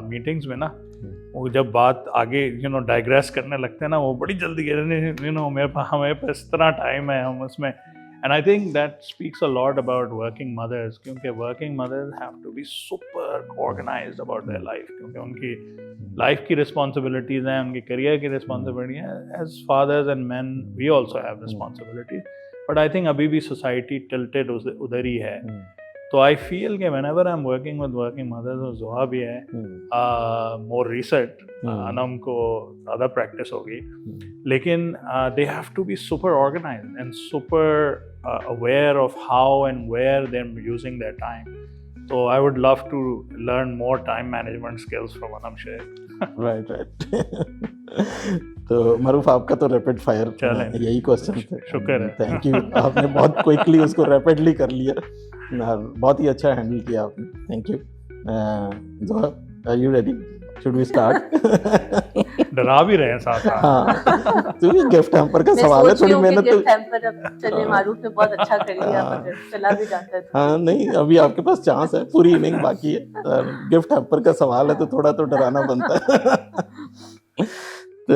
میٹنگز میں نا, وہ جب بات آگے ڈائگریس کرنے لگتے ہیں نا, وہ بڑی جلدی میرے پاس ہمارے پاس اس طرح ٹائم ہے, ہم اس میں. And I think that speaks a lot about working mothers, کیونکہ working mothers have to be super organised about their life, کیونکہ ان کی لائف کی رسپانسبلٹیز ہیں, ان کی کیریئر کی رسپانسبلٹی ہیں. As fathers and men we also have responsibilities, but I think ابھی بھی سوسائٹی ٹلٹڈ ادھر ہی ہے. تو آئی فیل کہ whenever I am working with working mothers, اور زحا بھی ہے مور ریسنٹ, انم کو زیادہ پریکٹس ہوگی, لیکن they have to be super organized and super aware of how and where they're using their time. So I would love to learn more time management skills from Anam Sheikh. Right. تو معروف آپ کا تو rapid fire یہی question تھے. شکر ہے, thank you, آپ نے بہت کوئکلی اس کو ریپڈلی کر لیا, بہت ہی اچھا ہینڈل کیا آپ نے. Thank you. زہا, are you ready? Should we start? ڈرا بھی رہے ہیں ساتھ. ہاں, تو یہ گفٹ ہیمپر کا سوال ہے, تھوڑی محنت تو. گفٹ ہیمپر اب چلے, معروف نے بہت اچھا کر لیا, مگر چلا بھی جاتا تھا. ہاں نہیں, ابھی آپ کے پاس چانس ہے, پوری اننگ باقی ہے. گفٹ ہیمپر کا سوال ہے تو تھوڑا تو ڈرانا بنتا ہے. تو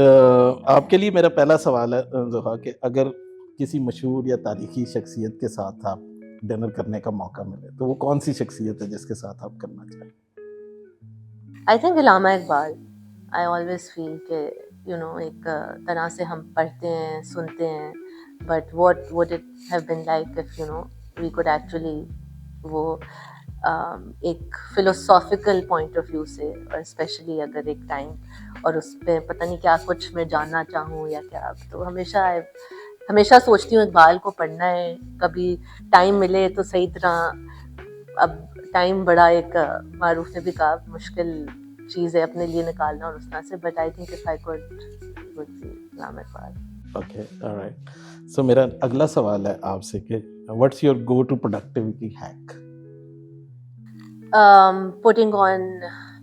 آپ کے لیے میرا پہلا سوال ہے زحا کہ اگر کسی مشہور یا تاریخی شخصیت کے ساتھ آپ ڈنر کرنے کا موقع ملے تو وہ کون سی شخصیت ہے جس کے ساتھ آپ کرنا چاہیں؟ I think Allama Iqbal. I always feel کہ ایک طرح سے ہم پڑھتے ہیں, سنتے ہیں, but what would it have been like if we could actually وہ ایک فلوسافیکل پوائنٹ آف ویو سے, اور اسپیشلی اگر ایک ٹائم اور اس پہ پتہ نہیں کیا کچھ میں جاننا چاہوں یا کیا. تو ہمیشہ سوچتی ہوں اقبال کو پڑھنا ہے, کبھی ٹائم ملے تو صحیح طرح. اب ٹائم بڑا ایک معروف نے بھی کہا مشکل چیز ہے اپنے لیے نکالنا اور اس طرح سے, but I think if I could Allama Iqbal. Okay, all right. سو میرا اگلا سوال ہے آپ سے کہ what's your go-to productivity hack? Putting on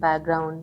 background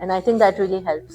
and I think that really helps.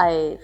I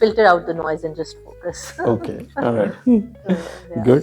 filter out the noise and just focus. Okay, all right. Yeah. Good.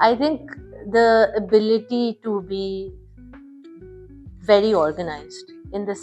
I think the ability to be very organized in the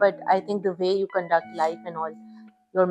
but I think the way you conduct life and all your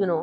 you know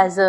as a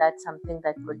that's something that could,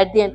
at the end,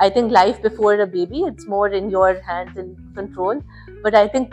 I think life before a baby it's more in your hands and control, but I think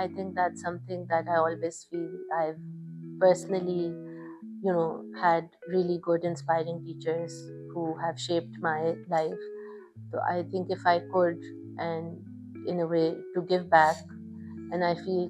I think that's something that I always feel I've personally, had really good, inspiring teachers who have shaped my life. So I think if I could, and in a way to give back, and I feel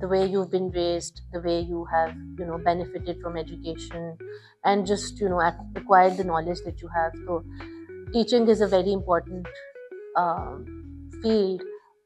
the way you've been raised, the way you have, benefited from education and just, acquired the knowledge that you have. So teaching is a very important field,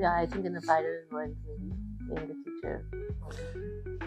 yeah, I think in a parallel world maybe being a teacher.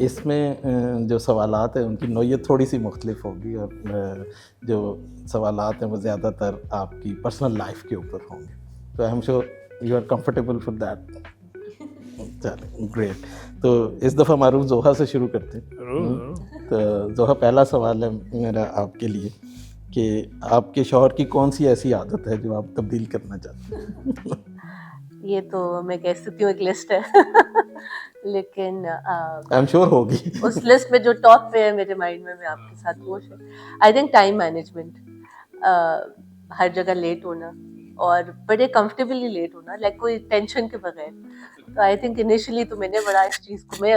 اس میں جو سوالات ہیں ان کی نوعیت تھوڑی سی مختلف ہوگی اور جو سوالات ہیں وہ زیادہ تر آپ کی پرسنل لائف کے اوپر ہوں گے. تو I am sure you are comfortable for that. چلیں گریٹ. تو اس دفعہ معروف زوہا سے شروع کرتے ہیں. تو زوہا پہلا سوال ہے میرا آپ کے لیے کہ آپ کے شوہر کی کون سی ایسی عادت ہے جو آپ تبدیل کرنا چاہتے ہیں؟ یہ تو میں کہہ سکتی ہوں ایک لسٹ ہے لیکن آئی ایم شیور ہوگی. اس لسٹ میں جو ٹاپ پہ ہے میرے مائنڈ میں آپ کے ساتھ وہ ہے آئی تھنک ٹائم مینجمنٹ. ہر جگہ لیٹ ہونا اور بڑے کمفرٹیبلی لیٹ ہونا, لائک کوئی ٹینشن کے بغیر. تو آئی تھنک انیشلی تو میں نے بڑا اس چیز کو میں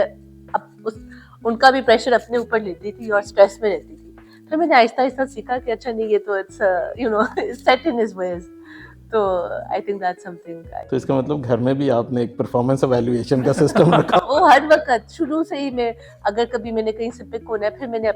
ان کا بھی پریشر اپنے اوپر لیتی تھی اور اسٹریس میں رہتی تھی. پھر میں نے آہستہ آہستہ سیکھا کہ اچھا نہیں, یہ تو it's you know set in his ways. تو I think that's something. تو اس کا مطلب گھر میں بھی آپ نے ایک پرفارمنس ایویلویشن کا سسٹم رکھا. وہ ہر وقت شروع سے ہی میں اگر کبھی میں نے کہیں سے پک ہونا ہے پھر میں نے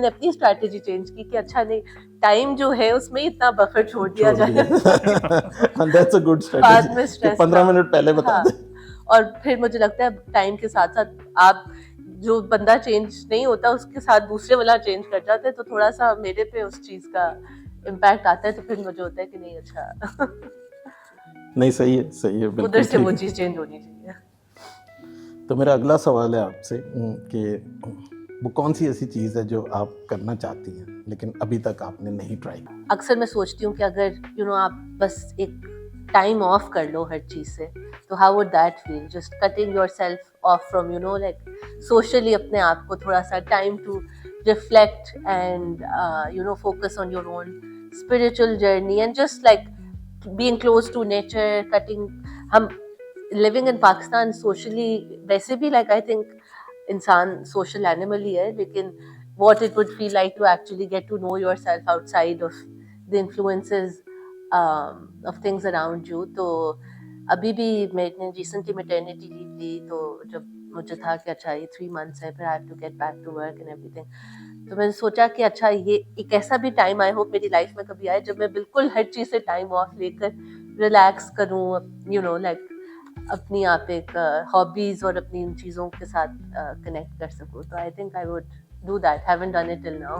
اپنی اسٹریٹجی چینج کی کہ اچھا نہیں, ٹائم جو ہے اس میں اتنا بفر چھوڑ دیا جائے. That's a good strategy. 15 minute پہلے بتا دیں. اور پھر مجھے لگتا ہے ٹائم کے ساتھ ساتھ آپ جو بندہ چینج نہیں ہوتا اس کے ساتھ دوسرے والا چینج کر جاتے, تو تھوڑا سا میرے پہ اس چیز کا امپیکٹ آتا ہے. تو پھر مجھے ہوتا ہے کہ نہیں اچھا نہیں صحیح ہے, صحیح ہے, بالکل ادھر سے وہ چیز چینج ہونی چاہیے. تو میرا اگلا سوال ہے آپ سے کہ وہ کون سی ایسی چیز ہے جو آپ کرنا چاہتی ہیں لیکن ابھی تک آپ نے نہیں ٹرائی. اکثر میں سوچتی ہوں کہ اگر آپ بس ایک ٹائم آف کر لو ہر چیز سے, تو how would that feel, just cutting yourself off from like socially اپنے آپ کو تھوڑا سا time to reflect and focus on your own spiritual journey and just like being close to nature, ہم living in Pakistan socially ویسے بھی like I think انسان social animal ہی ہے, لیکن what it would feel like to actually get to know yourself outside of the influences of things around you. تو ابھی بھی میں نے ریسنٹلی میٹرنیٹی لیو لی, تو جب مجھے تھا کہ اچھا یہ 3 months ہے, پھر I have to get back to work and everything. تو میں نے سوچا کہ اچھا یہ ایک ایسا بھی ٹائم آئی ہوپ میری لائف میں کبھی آئے جب میں بالکل ہر چیز سے ٹائم آف لے کر ریلیکس کروں, لائک اپنی آپ ایک ہابیز اور اپنی ان چیزوں کے ساتھ کنیکٹ کر سکوں. تو I think I would do that, haven't done it till now.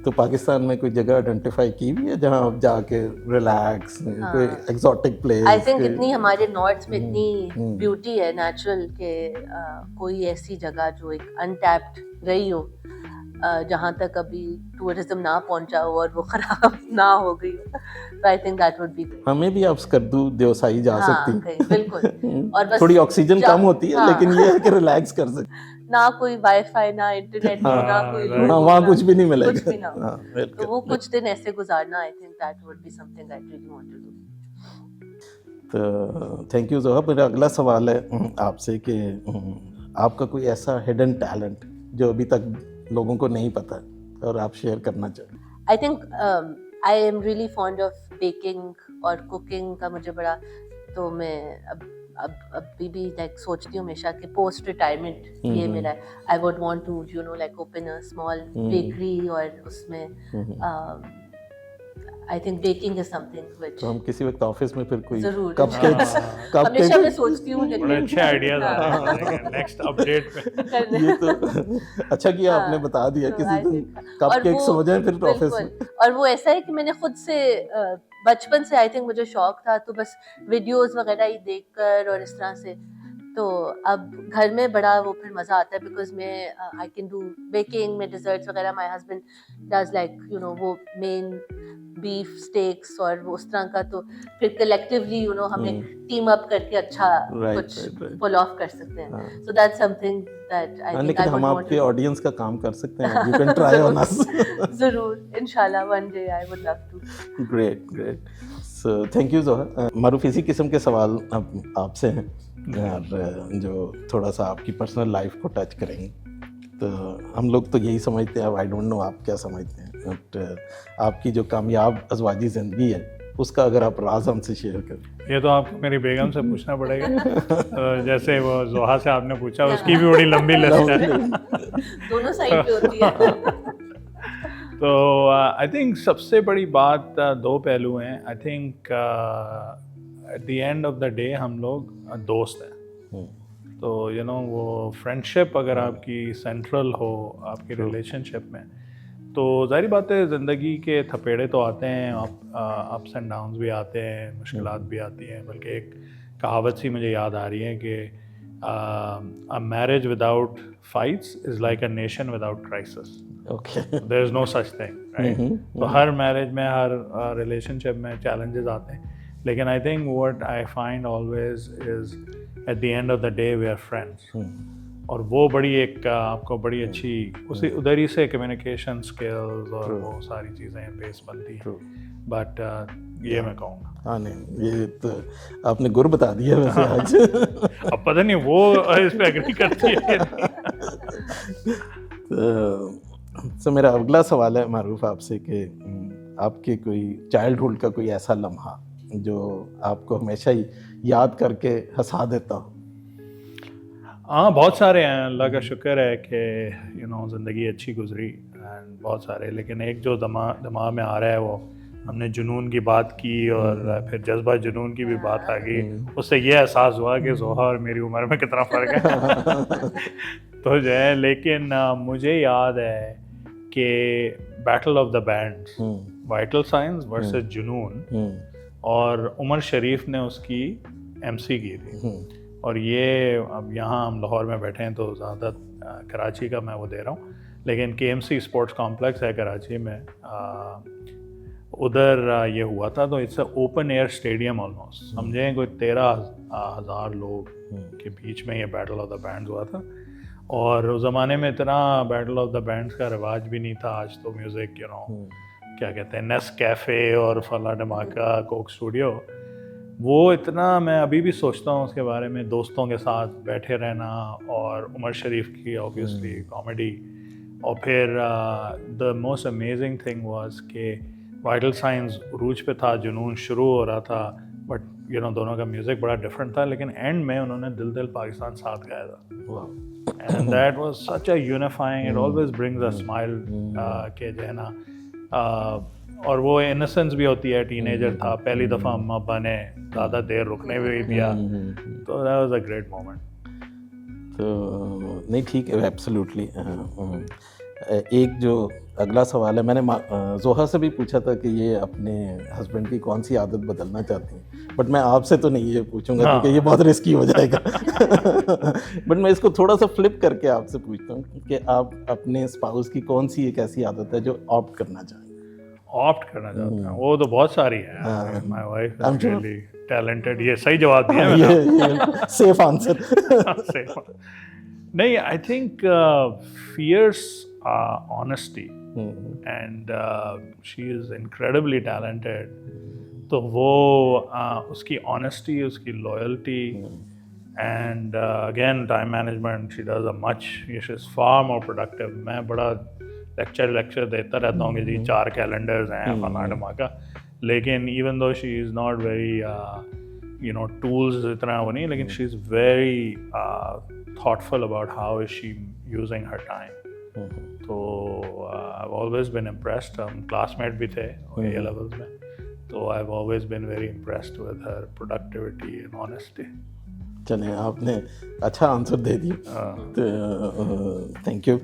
تو پاکستان میں کوئی جگہ آئیڈینٹیفائی کی ہوئی ہے جہاں آپ جا کے ریلیکس, کوئی ایگزوٹک پلیس؟ آئی تھنک اتنی ہمارے نارتھ میں اتنی بیوٹی ہے نیچرل کہ کوئی ایسی جگہ جو ایک انٹیپڈ رہی ہو, جہاں تک ابھی ٹورزم نہ پہنچا ہو اور وہ خراب نہ ہو گئی ہو. تو I think that would be. ہمیں بھی آپ اسکردو دیوسائی جا سکتی, بالکل, اور بس تھوڑی آکسیجن کم ہوتی ہے لیکن یہ ہے کہ ریلیکس کر سکتے. نہ کوئی وائی فائی, نہ انٹرنیٹ, نہ کوئی وہاں کچھ بھی نہیں ملے کچھ بھی نہ گا. ہو, تو وہ کچھ دن ایسے گزارنا I think that would be something I really want to do. تو تھینک یو زوہا. میرا اگلا سوال ہے آپ سے کہ آپ کا کوئی ایسا ہڈن ٹیلنٹ جو ابھی تک لوگوں کو نہیں پتا اور آپ شیئر کرنا چاہیں. I think I am really fond of baking اور کوکنگ کا مجھے بڑا, تو میں ابھی بھی لائک سوچتی ہوں ہمیشہ کہ پوسٹ ریٹائرمنٹ یہ میرا I would want to like open a small bakery, اور اس میں I think baking is something which تو ہم کسی وقت آفس میں پھر کوئی ضرور کپ کیکس ہمیشہ میں سوچتی ہوں بڑے اچھے آئیڈیاز آتے ہیں نیکسٹ اپڈیٹ پہ. یہ تو اچھا کیا آپ نے بتا دیا, کسی دن کپ کیکس ہو جائیں پھر آفس میں. اور وہ ایسا ہے کہ میں نے خود سے بچپن سے آئی تھنک مجھے شوق تھا, تو بس ویڈیوز وغیرہ ہی دیکھ کر اور اس طرح سے, تو اب گھر میں بڑا وہ پھر مزہ آتا ہے بیکاز میں آئی کین ڈو بیکنگ میں ڈیزرٹس وغیرہ. مائی ہسبینڈ ڈز لائک وہ مین بیف اسٹیکس اور وہ اس طرح کا, تو پھر کلیکٹیولی ہم ایک ٹیم اپ کر کے اچھا کچھ پل آف کر سکتے ہیں. So that's some thing that I think لیکن ہم آپ کے آڈینس کا کام کر سکتے ہیں. یو کین ٹرائی آن اس. ضرور, انشاءاللہ one day I would love to. Great great. So thank you Zoha. Maroof اسی قسم کے سوال آپ سے ہیں اور جو تھوڑا سا آپ کی پرسنل لائف کو ٹچ کریں گے. تو ہم لوگ تو یہی سمجھتے ہیں, آئی ڈونٹ نو آپ کیا سمجھتے ہیں, بٹ آپ کی جو کامیاب ازواجی زندگی ہے اس کا اگر آپ راز ہم سے شیئر کریں. یہ تو آپ کو میری بیگم سے پوچھنا پڑے گا, جیسے وہ زوہا سے آپ نے پوچھا, اس کی بھی بڑی لمبی لسٹ ہے. دونوں سائڈ پہ ہوتی ہے. تو آئی تھنک سب سے بڑی بات 2 پہلو ہیں. I think at the end of the day ہم لوگ دوست ہیں, تو یو نو وہ فرینڈشپ اگر آپ کی سینٹرل ہو آپ کی ریلیشن شپ میں تو ظاہری بات ہے زندگی کے تھپیڑے تو آتے ہیں, اپس اینڈ ڈاؤنز بھی آتے ہیں, مشکلات بھی آتی ہیں. بلکہ ایک کہاوت سی مجھے یاد آ رہی ہے کہ a marriage without fights is like a nation without crisis. Okay. There is no such thing, right? تو ہر میرج میں ہر ریلیشن شپ میں چیلنجز آتے ہیں, لیکن I think what I find always is at the end of the day we are friends. اور وہ بڑی ایک آپ کو بڑی اچھی اسی ادھر ہی سے کمیونیکیشن اسکلز اور وہ ساری چیزیں بیس بنتی ہیں. بٹ یہ میں کہوں گا. ہاں نہیں, یہ تو آپ نے گر بتا دیا ویسے آج. اب پتہ نہیں وہ اس پہ ایگری کرتی ہے. تو میرا اگلا سوال ہے معروف آپ سے کہ آپ کے کوئی چائلڈہڈ کا کوئی ایسا لمحہ جو آپ کو ہمیشہ ہی یاد کر کے ہنسا دیتا ہو. ہاں بہت سارے ہیں, اللہ کا شکر ہے کہ یو نو زندگی اچھی گزری اینڈ بہت سارے, لیکن ایک جو دماغ میں آ رہا ہے وہ ہم نے جنون کی بات کی اور پھر جذبہ جنون کی بھی بات آ گئی. اس سے یہ احساس ہوا کہ زوہا اور میری عمر میں کتنا فرق ہے. تو جو ہے لیکن مجھے یاد ہے کہ battle of the bands, Vital Signs versus Junoon, اور عمر شریف نے اس کی ایم سی کی تھی. اور یہ اب یہاں ہم لاہور میں بیٹھے ہیں تو زیادہ کراچی کا میں وہ دے رہا ہوں, لیکن کے ایم سی اسپورٹس کمپلیکس ہے کراچی میں, ادھر یہ ہوا تھا. تو it's a open air stadium almost, سمجھیں کوئی 13,000 لوگ کے بیچ میں یہ بیٹل آف دا بینڈز ہوا تھا. اور اس زمانے میں اتنا بیٹل آف دا بینڈز کا رواج بھی نہیں تھا. آج تو میوزک یو نو کیا کہتے ہیں نیس کیفے اور فلاں ڈھماکہ کوک اسٹوڈیو, وہ اتنا میں ابھی بھی سوچتا ہوں اس کے بارے میں, دوستوں کے ساتھ بیٹھے رہنا اور عمر شریف کی اوبیسلی کامیڈی. اور پھر the most amazing thing was کہ وائٹل سائنز عروج پہ تھا, جنون شروع ہو رہا تھا, بٹ یو نو دونوں کا میوزک بڑا ڈفرینٹ تھا, لیکن اینڈ میں انہوں نے دل دل پاکستان ساتھ گایا تھا. And that was such a unifying, it always brings a smile کہ جو ہے نا, اور وہ انسنس بھی ہوتی ہے. ٹین ایجر تھا, پہلی دفعہ اما ابا نے زیادہ دیر رکنے بھی دیا, تو that was a great moment. تو نہیں ٹھیک ہے, ایبسلیوٹلی. ایک جو اگلا سوال ہے, میں نے زوہا سے بھی پوچھا تھا کہ یہ اپنے ہسبینڈ کی کون سی عادت بدلنا چاہتی ہیں, بٹ میں آپ سے تو نہیں یہ پوچھوں گا کیونکہ یہ بہت رسکی ہو جائے گا. بٹ میں اس کو تھوڑا سا فلپ کر کے آپ سے پوچھتا ہوں کہ آپ اپنے اسپاؤس کی کون سی ایک ایسی عادت ہے جو آپٹ کرنا چاہیں. آپٹ کرنا چاہتے ہیں وہ تو بہت ساری ہیں. My wife is really talented. یہ صحیح جواب دیا, سیف آنسر. نہیں, I think fierce honesty and she is incredibly talented. تو وہ اس کی honesty, اس کی loyalty and again time management, she does a much, she is far more productive. میں بڑا لیکچر دیتا رہتا ہوں کہ جی 4 کیلنڈرز ہیں فلاں ڈھماکہ, لیکن even though she is not very you know tools اتنا وہ نہیں, لیکن she is very thoughtful about how is she using her time. تو I've always been impressed. ہم کلاس میٹ بھی تھے اے لیولز میں, تو I've always been very impressed with her productivity and honesty. چلیں آپ نے اچھا آنسر دے دیا, thank you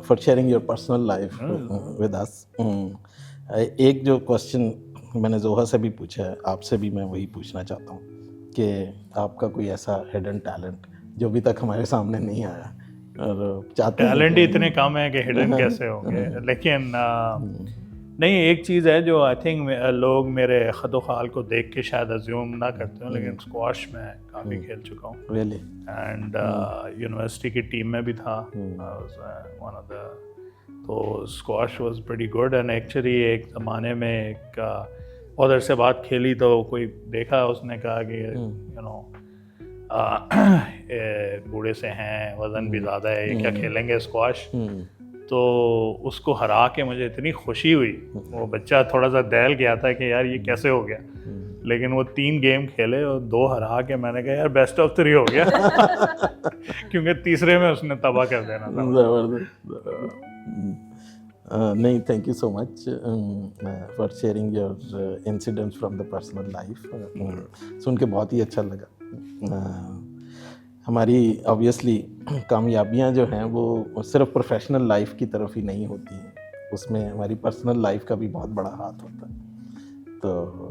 for sharing your personal life with us. ایک جو کوشچن میں نے زوہا سے بھی پوچھا ہے, آپ سے بھی میں وہی پوچھنا چاہتا ہوں کہ آپ کا کوئی ایسا ہڈن ٹیلنٹ جو ابھی تک ہمارے سامنے نہیں آیا, اور چاہتے ہیں ٹیلنٹ ہی اتنے کم ہیں کہ ہڈن کیسے ہوں گے. لیکن نہیں, ایک چیز ہے جو آئی تھنک لوگ میرے خد و خال کو دیکھ کے شاید ازیوم نہ کرتے ہوں, لیکن اسکواش میں کافی کھیل چکا ہوں. ریئلی. اینڈ یونیورسٹی کی ٹیم میں بھی تھا ون آف دا, تو squash was pretty good. And actually ایک زمانے میں ایک بہت عرصے بعد کھیلی تو کوئی دیکھا, اس نے کہا کہ یو نو بوڑھے سے ہیں, وزن بھی زیادہ ہے, یہ کیا کھیلیں گے اسکواش. تو اس کو ہرا کے مجھے اتنی خوشی ہوئی. وہ بچہ تھوڑا سا دہل گیا تھا کہ یار یہ کیسے ہو گیا, لیکن وہ 3 گیم کھیلے اور 2 ہرا کے میں نے کہا یار بیسٹ آف 3 ہو گیا, کیونکہ تیسرے میں اس نے تباہ کر دینا تھا. زبردست. نہیں, thank you so much for sharing your incidents from the personal life. سن کے بہت ہی اچھا لگا. ہماری آبویسلی کامیابیاں جو ہیں وہ صرف پروفیشنل لائف کی طرف ہی نہیں ہوتی ہیں, اس میں ہماری پرسنل لائف کا بھی بہت بڑا ہاتھ ہوتا ہے. تو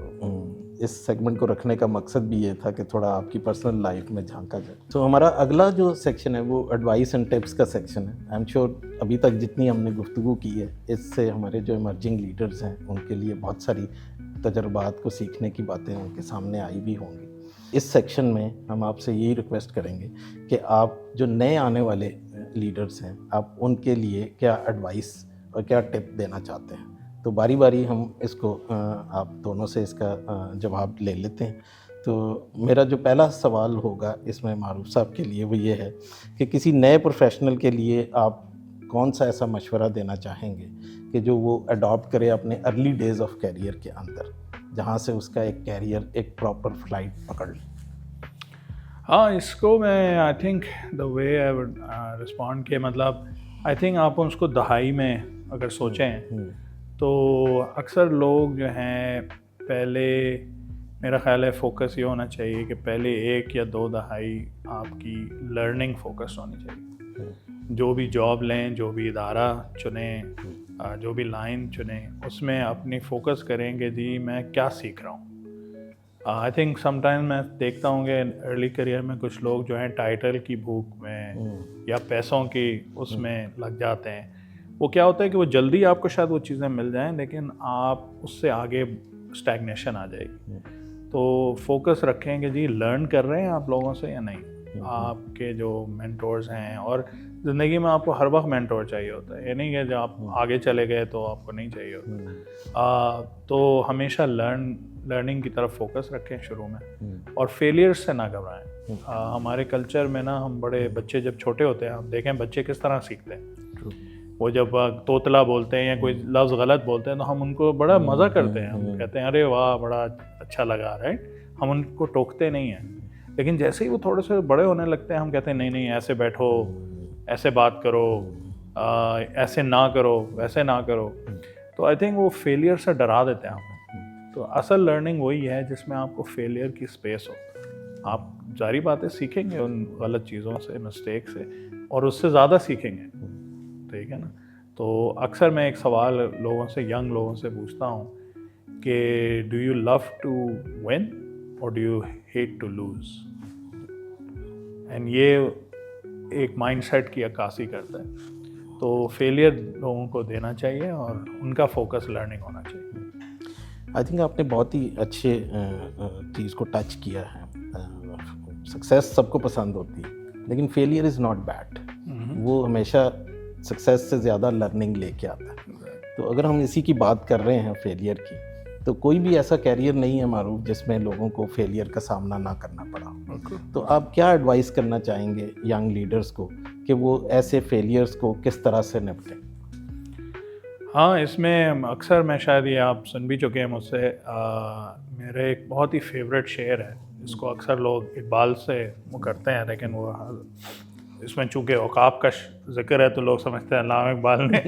اس سیگمنٹ کو رکھنے کا مقصد بھی یہ تھا کہ تھوڑا آپ کی پرسنل لائف میں جھانکا جائے. تو ہمارا اگلا جو سیکشن ہے وہ ایڈوائس اینڈ ٹپس کا سیکشن ہے. آئی ایم شیور ابھی تک جتنی ہم نے گفتگو کی ہے اس سے ہمارے جو ایمرجنگ لیڈرز ہیں ان کے لیے بہت ساری تجربات کو سیکھنے کی باتیں ان کے سامنے آئی بھی ہوں گی. اس سیکشن میں ہم آپ سے یہی ریکویسٹ کریں گے کہ آپ جو نئے آنے والے لیڈرز ہیں آپ ان کے لیے کیا ایڈوائس اور کیا ٹپ دینا چاہتے ہیں. تو باری باری ہم اس کو آپ دونوں سے اس کا جواب لے لیتے ہیں. تو میرا جو پہلا سوال ہوگا اس میں معروف صاحب کے لیے وہ یہ ہے کہ کسی نئے پروفیشنل کے لیے آپ کون سا ایسا مشورہ دینا چاہیں گے کہ جو وہ اڈاپٹ کرے اپنے ارلی ڈیز آف کیریئر کے اندر, جہاں سے اس کا ایک کیریئر ایک پراپر فلائٹ پکڑ لے. ہاں, اس کو میں I think the way I would respond کہ مطلب آئی تھنک آپ اس کو دہائی میں اگر سوچیں تو اکثر لوگ جو ہیں پہلے میرا خیال ہے فوکس یہ ہونا چاہیے کہ پہلے 1 یا 2 دہائی آپ کی لرننگ فوکس ہونی چاہیے. جو بھی جاب لیں, جو بھی ادارہ چنیں, جو بھی لائن چنیں, اس میں اپنی فوکس کریں کہ جی میں کیا سیکھ رہا ہوں. آئی تھنک سم ٹائم میں دیکھتا ہوں کہ ارلی کریئر میں کچھ لوگ جو ہیں ٹائٹل کی بھوک میں یا پیسوں کی اس میں لگ جاتے ہیں. وہ کیا ہوتا ہے کہ وہ جلدی آپ کو شاید وہ چیزیں مل جائیں لیکن آپ اس سے آگے اسٹیگنیشن آ جائے گی. تو فوکس رکھیں کہ جی لرن کر رہے ہیں آپ لوگوں سے یا نہیں. آپ کے جو مینٹورز ہیں, اور زندگی میں آپ کو ہر وقت مینٹور چاہیے ہوتا ہے, یہ نہیں کہ جب آپ آگے چلے گئے تو آپ کو نہیں چاہیے ہوتا. تو ہمیشہ لرننگ کی طرف فوکس رکھیں شروع میں, اور فیلیئرز سے نہ گھبرائیں. ہمارے کلچر میں نا ہم بڑے بچے جب چھوٹے ہوتے ہیں, آپ دیکھیں بچے کس طرح سیکھتے ہیں. وہ جب توتلا بولتے ہیں یا کوئی لفظ غلط بولتے ہیں تو ہم ان کو بڑا مزہ کرتے ہیں, ہم کہتے ہیں ارے واہ بڑا اچھا لگا, رائٹ. ہم ان کو ٹوکتے نہیں ہیں. لیکن جیسے ہی وہ تھوڑے سے بڑے ہونے لگتے ہیں ہم کہتے ہیں نہیں نہیں ایسے بیٹھو, ایسے بات کرو, ایسے نہ کرو, ویسے نہ کرو. تو آئی تھنک وہ فیلئر سے ڈرا دیتے ہیں ہمیں. تو اصل لرننگ وہی ہے جس میں آپ کو فیلئر کی اسپیس ہو. آپ ظاہری باتیں سیکھیں گے ان غلط چیزوں سے, مسٹیک سے, اور اس سے زیادہ سیکھیں گے, ٹھیک ہے نا. تو اکثر میں ایک سوال لوگوں سے, ینگ لوگوں سے پوچھتا ہوں کہ do you love to win اور do you hate to lose. And یہ ایک مائنڈ سیٹ کی عکاسی کرتا ہے. تو فیلئر لوگوں کو دینا چاہیے اور ان کا فوکس لرننگ ہونا چاہیے. آئی تھنک آپ نے بہت ہی اچھے چیز کو ٹچ کیا ہے. سکسیس سب کو پسند ہوتی ہے لیکن فیلئر از ناٹ بیڈ. وہ ہمیشہ سکسیس سے زیادہ لرننگ لے کے آتا ہے. تو اگر ہم اسی کی بات کر رہے ہیں فیلئر کی, تو کوئی بھی ایسا کیریئر نہیں ہے معروف جس میں لوگوں کو فیلئر کا سامنا نہ کرنا پڑا. تو آپ کیا ایڈوائس کرنا چاہیں گے ینگ لیڈرز کو کہ وہ ایسے فیلئرز کو کس طرح سے نپٹیں؟ ہاں, اس میں اکثر میں شاید یہ آپ سن بھی چکے ہیں مجھ سے, میرے ایک بہت ہی فیوریٹ شعر ہے جس کو اکثر لوگ اقبال سے وہ کرتے ہیں, لیکن وہ اس میں چونکہ عقاب کا ذکر ہے تو لوگ سمجھتے ہیں علامہ اقبال نے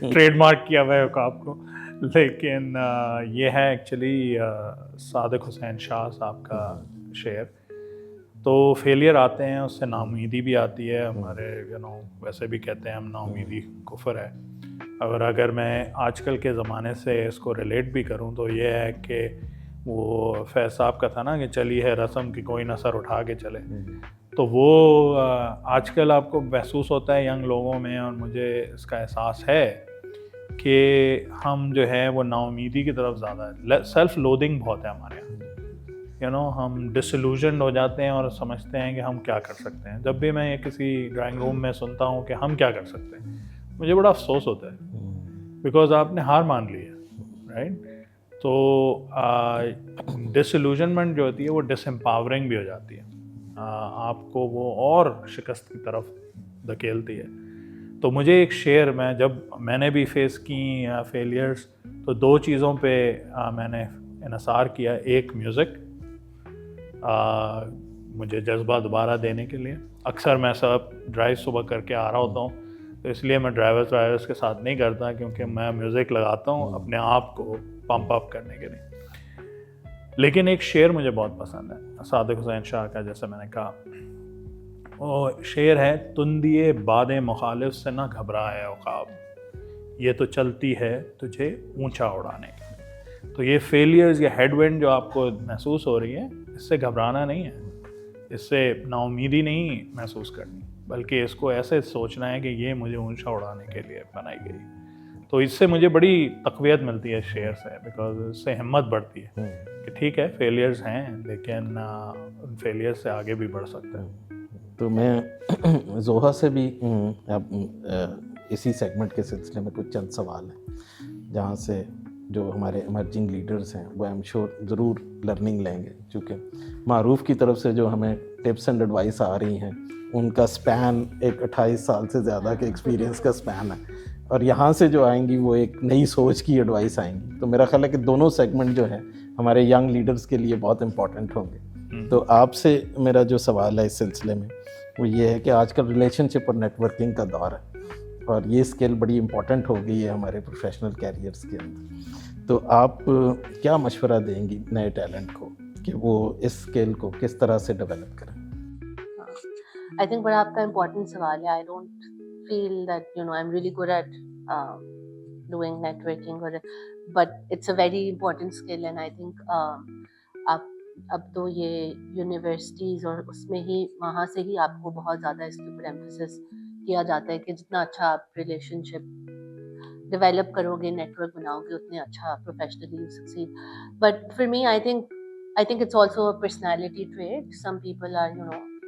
ٹریڈ مارک کیا ہوا ہے عقاب کو. لیکن یہ ہے ایکچولی صادق حسین شاہ صاحب کا شعر. تو فیلئر آتے ہیں, اس سے ناامیدی بھی آتی ہے. ہمارے ویسے بھی کہتے ہیں ہم ناامیدی کفر ہے. اگر میں آج کل کے زمانے سے اس کو ریلیٹ بھی کروں تو یہ ہے کہ وہ فیض صاحب کا تھا نا کہ چلی ہے رسم کی کوئی نہ سر اٹھا کے چلے. تو وہ آج کل آپ کو محسوس ہوتا ہے ینگ لوگوں میں, اور مجھے اس کا احساس ہے کہ ہم جو ہے وہ ناامیدی کی طرف زیادہ ہے. سیلف لودنگ بہت ہے ہمارے یہاں, ہم ڈسلوژنڈ ہو جاتے ہیں اور سمجھتے ہیں کہ ہم کیا کر سکتے ہیں. جب بھی میں کسی ڈرائنگ روم میں سنتا ہوں کہ ہم کیا کر سکتے ہیں, مجھے بڑا افسوس ہوتا ہے, بیکاز آپ نے ہار مان لی ہے, رائٹ. تو ڈسلوژنمنٹ جو ہوتی ہے وہ ڈس امپاورنگ بھی ہو جاتی ہے, آپ کو وہ اور شکست کی طرف دھکیلتی ہے. تو مجھے ایک شعر, جب میں نے بھی فیس کی فیلیئرز تو 2 چیزوں پہ میں نے انحصار کیا. ایک میوزک, مجھے جذبہ دوبارہ دینے کے لیے. اکثر میں سب ڈرائیو صبح کر کے آ رہا ہوتا ہوں تو اس لیے میں ڈرائیورس کے ساتھ نہیں کرتا, کیونکہ میں میوزک لگاتا ہوں اپنے آپ کو پمپ اپ کرنے کے لیے. لیکن ایک شعر مجھے بہت پسند ہے صادق حسین شاہ کا, جیسے میں نے کہا اور شعر ہے تندیے باد مخالف سے نہ گھبرائے عقاب، یہ تو چلتی ہے تجھے اونچا اڑانے کی. تو یہ فیلیئرز یا ہیڈ ونڈ جو آپ کو محسوس ہو رہی ہے، اس سے گھبرانا نہیں ہے، اس سے نا امیدی نہیں محسوس کرنی، بلکہ اس کو ایسے سوچنا ہے کہ یہ مجھے اونچا اڑانے کے لیے بنائی گئی. تو اس سے مجھے بڑی تقویت ملتی ہے شعر سے، بیکاز اس سے ہمت بڑھتی ہے کہ ٹھیک ہے فیلیئرز ہیں لیکن ان فیلیئر سے آگے بھی بڑھ سکتے ہیں. تو میں زوہا سے بھی اب اسی سیگمنٹ کے سلسلے میں کچھ چند سوال ہیں جہاں سے جو ہمارے ایمرجنگ لیڈرز ہیں وہ ایم شور ضرور لرننگ لیں گے، چونکہ معروف کی طرف سے جو ہمیں ٹپس اینڈ ایڈوائس آ رہی ہیں ان کا سپین ایک 28 سال سے زیادہ کے ایکسپیرینس کا سپین ہے، اور یہاں سے جو آئیں گی وہ ایک نئی سوچ کی ایڈوائس آئیں گی. تو میرا خیال ہے کہ دونوں سیگمنٹ جو ہے ہمارے ینگ لیڈرز کے لیے بہت امپورٹنٹ ہوں گے. تو آپ سے میرا جو سوال ہے اس سلسلے میں وہ یہ ہے کہ آج کل ریلیشن شپ اور نیٹ ورکنگ کا دور ہے اور یہ اسکل بڑی امپورٹنٹ ہو گئی ہے ہمارے پروفیشنل کیریئرس کے اندر. تو آپ کیا مشورہ دیں گی نئے ٹیلنٹ کو کہ وہ اس اسکل کو کس طرح سے ڈیولپ کریں؟ I think بڑا آپ کا امپورٹنٹ سوال ہے. I don't feel that I'm really good at doing networking but it's a very important skill and I think آپ اب تو یہ یونیورسٹیز اور اس میں ہی وہاں سے ہی آپ کو بہت زیادہ اس کے اوپر ایمفیسس کیا جاتا ہے کہ جتنا اچھا آپ ریلیشن شپ ڈیولپ کرو گے، نیٹ ورک بناؤ گے، اتنے اچھا professionally you succeed. But for me I think it's also a personality trait. Some people are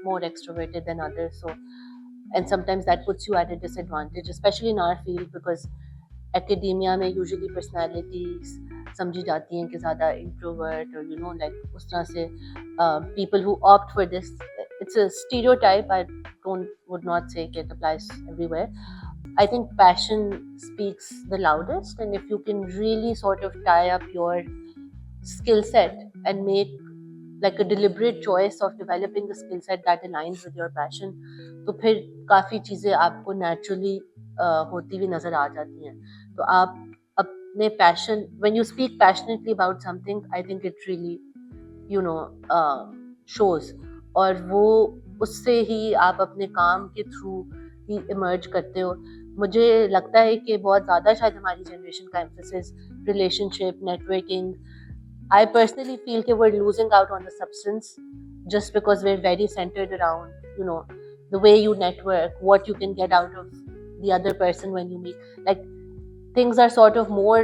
more extroverted than others, and sometimes that puts you at a disadvantage, especially in our field, because academia میں usually personalities سمجھی جاتی ہیں کہ زیادہ introvert اور like اس طرح سے people who opt for this, it's a stereotype. I would not say it applies everywhere. I think passion speaks the loudest, and if you can really sort of tie up your skill set and make like a deliberate choice of developing the skill set that aligns with your passion, تو پھر کافی چیزیں آپ کو naturally ہوتی ہوئی نظر آ جاتی ہیں. تو آپ اپنے پیشن when you speak passionately about something, I think it really shows, اور وہ اس سے ہی آپ اپنے کام کے تھرو ہی ایمرج کرتے ہو. مجھے لگتا ہے کہ بہت زیادہ شاید ہماری جنریشن کا emphasis relationship, networking. I personally feel that we're losing out on the substance just because we're very centered around, the way you network, what you can get out of the other person when you meet. Like, things are sort of more,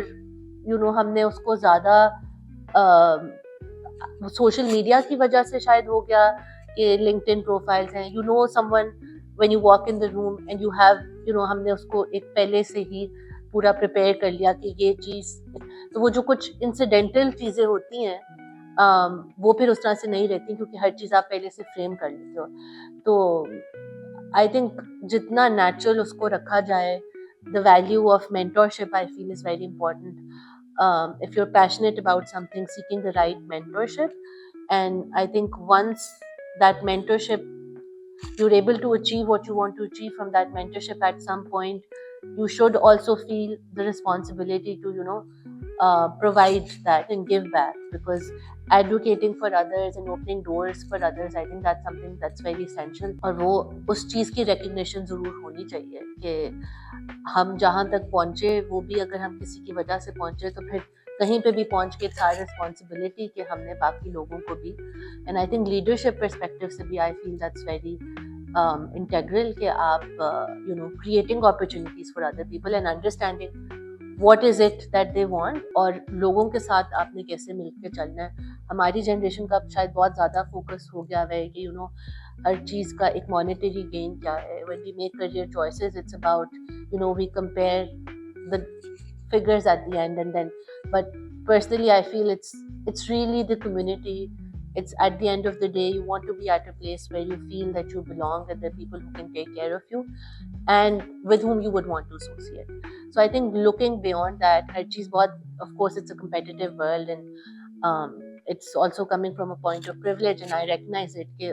ہم نے اس کو زیادہ social media کی وجہ سے شاید ہو گیا کہ لنکڈ ان پروفائلز ہیں. someone when you walk in the room and you have, ہم نے اس کو ایک پہلے سے ہی پورا پریپیئر کر لیا کہ یہ چیز. تو وہ جو کچھ انسیڈنٹل چیزیں ہوتی ہیں وہ پھر اس طرح سے نہیں رہتی کیونکہ ہر چیز آپ پہلے سے فریم کر لیتے ہو. تو آئی تھنک جتنا نیچرل اس کو رکھا جائے, the value of mentorship I feel is very important. If you're passionate about something, seeking the right mentorship, and I think once that mentorship, you're able to achieve what you want to achieve from that mentorship, at some point you should also feel the responsibility to provide that and give back, because advocating for others and opening doors for others, I think that's something that's very essential. اور وہ اس چیز کی recognition ضرور ہونی چاہیے کہ ہم جہاں تک پہنچے وہ بھی اگر ہم کسی کی وجہ سے پہنچے تو پھر کہیں پہ بھی پہنچ کے ساری ریسپانسبلٹی کہ ہم نے باقی لوگوں کو بھی. And I think leadership perspective سے بھی آئی فیل دیٹس ویری انٹیگرل کہ آپ creating opportunities for other people and understanding what is it that they want, اور لوگوں کے ساتھ آپ نے کیسے مل کے چلنا ہے. ہماری جنریشن کا شاید بہت زیادہ فوکس ہو گیا ہے کہ ہر چیز کا ایک مانیٹری گین کیا ہے. when we make career choices, it's about we compare the figures at the end, and then, but personally I feel it's really the community. It's at the end of the day, you want to be at a place where you feel that you belong, and there are people who can take care of you and with whom you would want to associate. So I think looking beyond that, har cheez bahut, of course it's a competitive world, and it's also coming from a point of privilege, and I recognize it کہ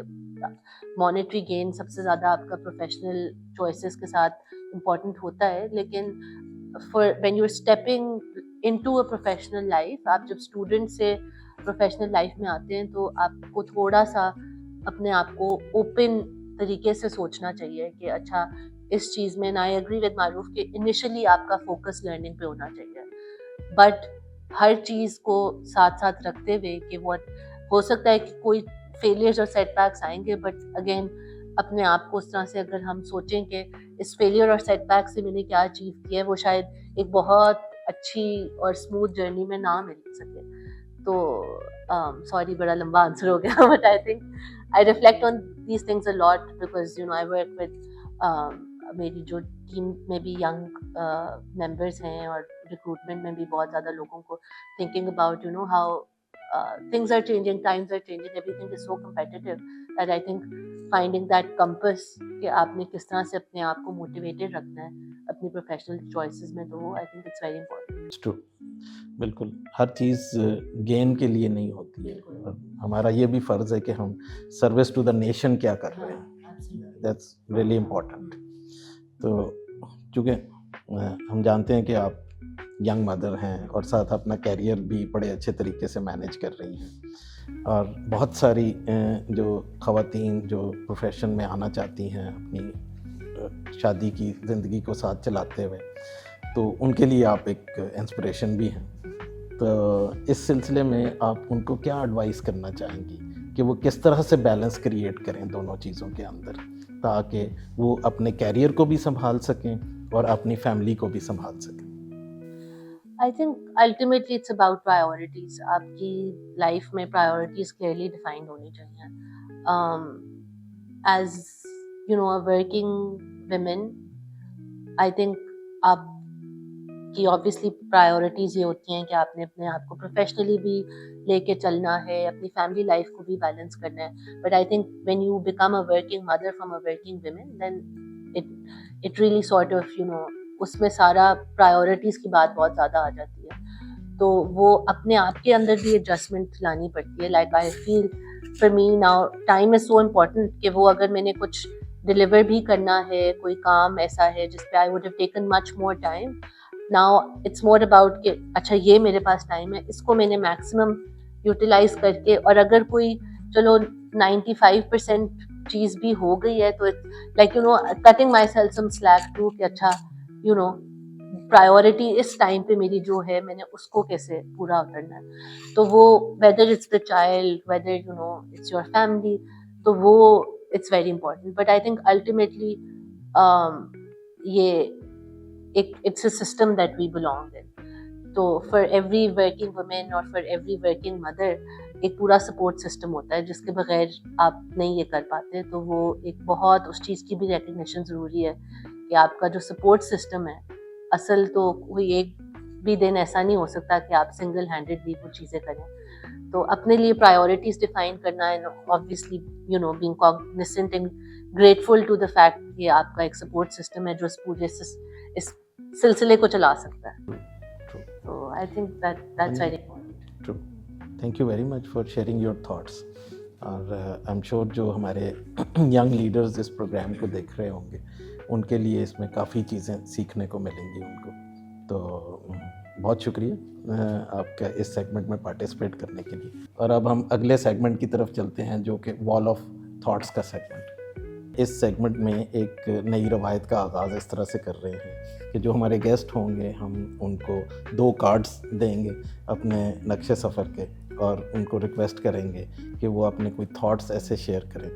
monetary gain سب سے زیادہ آپ کا professional choices کے ساتھ important ہوتا ہے. لیکن when you're stepping into a professional life, آپ جب student سے پروفیشنل لائف میں آتے ہیں تو آپ کو تھوڑا سا اپنے آپ کو اوپن طریقے سے سوچنا چاہیے کہ اچھا اس چیز میں آئی ایگری ود معروف کہ انیشلی آپ کا فوکس لرننگ پہ ہونا چاہیے، بٹ ہر چیز کو ساتھ ساتھ رکھتے ہوئے کہ وہ ہو سکتا ہے کہ کوئی فیلئرز اور سیٹ بیکس آئیں گے، بٹ اگین اپنے آپ کو اس طرح سے اگر ہم سوچیں کہ اس فیلئر اور سیٹ بیک سے میں نے کیا اچیو کیا ہے، وہ شاید ایک بہت اچھی اور اسموتھ جرنی میں نہ مل سکے. تو سوری بڑا لمبا آنسر ہو گیا، but I think I reflect on these things a lot because I work with میری جو ٹیم میں بھی ینگ ممبرس ہیں اور ریکروٹمنٹ میں بھی بہت زیادہ لوگوں کو thinking about how things are changing, times are changing, everything is so competitive that I think finding that compass کہ آپ نے کس طرح سے اپنے آپ کو موٹیویٹیڈ رکھنا ہے اپنی پروفیشنل چوائسیز میں، تو وہ I think it's very important. It's true. بالکل ہر چیز گین کے لیے نہیں ہوتی ہے، اور ہمارا یہ بھی فرض ہے کہ ہم سروس ٹو دا نیشن کیا کر رہے ہیں، دیٹس ریئلی امپورٹنٹ. تو چونکہ ہم جانتے ہیں کہ آپ ینگ مدر ہیں اور ساتھ اپنا کیریئر بھی بڑے اچھے طریقے سے مینیج کر رہی ہیں، اور بہت ساری جو خواتین جو پروفیشن میں آنا چاہتی ہیں اپنی شادی کی زندگی کو ساتھ چلاتے ہوئے، تو ان کے لیے آپ ایک انسپریشن بھی ہیں. تو اس سلسلے میں آپ ان کو کیا ایڈوائز کرنا چاہیں گی کہ وہ کس طرح سے بیلنس کریٹ کریں دونوں چیزوں کے اندر، تاکہ وہ اپنے کیریئر کو بھی سنبھال سکیں اور اپنی فیملی کو بھی سنبھال سکیں؟ I think ultimately it's about priorities. آپ کی لائف میں priorities clearly defined ہونی چاہیے. As a working women, I think آپ کی obviously priorities یہ ہوتی ہیں کہ آپ نے اپنے آپ کو professionally بھی لے کے چلنا ہے، اپنی family life کو بھی balance کرنا ہے. But I think when you become a working mother from a working woman, then it really sort of اس میں سارا پرائیورٹیز کی بات بہت زیادہ آ جاتی ہے. تو وہ اپنے آپ کے اندر بھی ایڈجسٹمنٹ لانی پڑتی ہے. Like I feel for me now time is so important کہ وہ اگر میں نے کچھ ڈلیور بھی کرنا ہے، کوئی کام ایسا ہے جس پہ I would have taken much more time, now it's more about کہ اچھا یہ میرے پاس ٹائم ہے، اس کو میں نے میکسیمم یوٹیلائز کر کے، اور اگر کوئی چلو 95% چیز بھی ہو گئی ہے تو like cutting myself some slack to کہ اچھا پرائیورٹی اس ٹائم پہ میری جو ہے میں نے اس کو کیسے پورا کرنا ہے. تو وہ whether it's the child, whether it's your family, تو وہ it's very important. But I think ultimately یہ ایک it's a system that we belong in. تو فار ایوری ورکنگ وومین اور فار ایوری ورکنگ مدر ایک پورا سپورٹ سسٹم ہوتا ہے جس کے بغیر آپ نہیں یہ کر پاتے. تو وہ ایک بہت اس چیز کی بھی ریکگنیشن ضروری ہے کہ آپ کا جو سپورٹ سسٹم ہے، اصل تو کوئی ایک بھی دن ایسا نہیں ہو سکتا کہ آپ سنگل ہینڈیڈلی وہ چیزیں کریں. تو اپنے لیے پرائیورٹیز ڈیفائن کرنا ہے، obviously being cognizant and grateful to the fact کہ آپ کا ایک سپورٹ سسٹم ہے جو اس پورے اس سلسلے کو چلا سکتا ہے. تو I think that's very important. True. Thank you very much for sharing your thoughts. اور I'm sure جو ہمارے ینگ لیڈرز اس پروگرام کو دیکھ رہے ہوں گے ان کے لیے اس میں کافی چیزیں سیکھنے کو ملیں گی ان کو. تو بہت شکریہ آپ کا اس سیگمنٹ میں پارٹیسپیٹ کرنے کے لیے. اور اب ہم اگلے سیگمنٹ کی طرف چلتے ہیں جو کہ وال آف تھاٹس کا سیگمنٹ. اس سیگمنٹ میں ایک نئی روایت کا آغاز اس طرح سے کر رہے ہیں کہ جو ہمارے گیسٹ ہوں گے ہم ان کو 2 کارڈز دیں گے اپنے نقشے سفر کے، اور ان کو ریکویسٹ کریں گے کہ وہ اپنے کوئی تھاٹس ایسے شیئر کریں،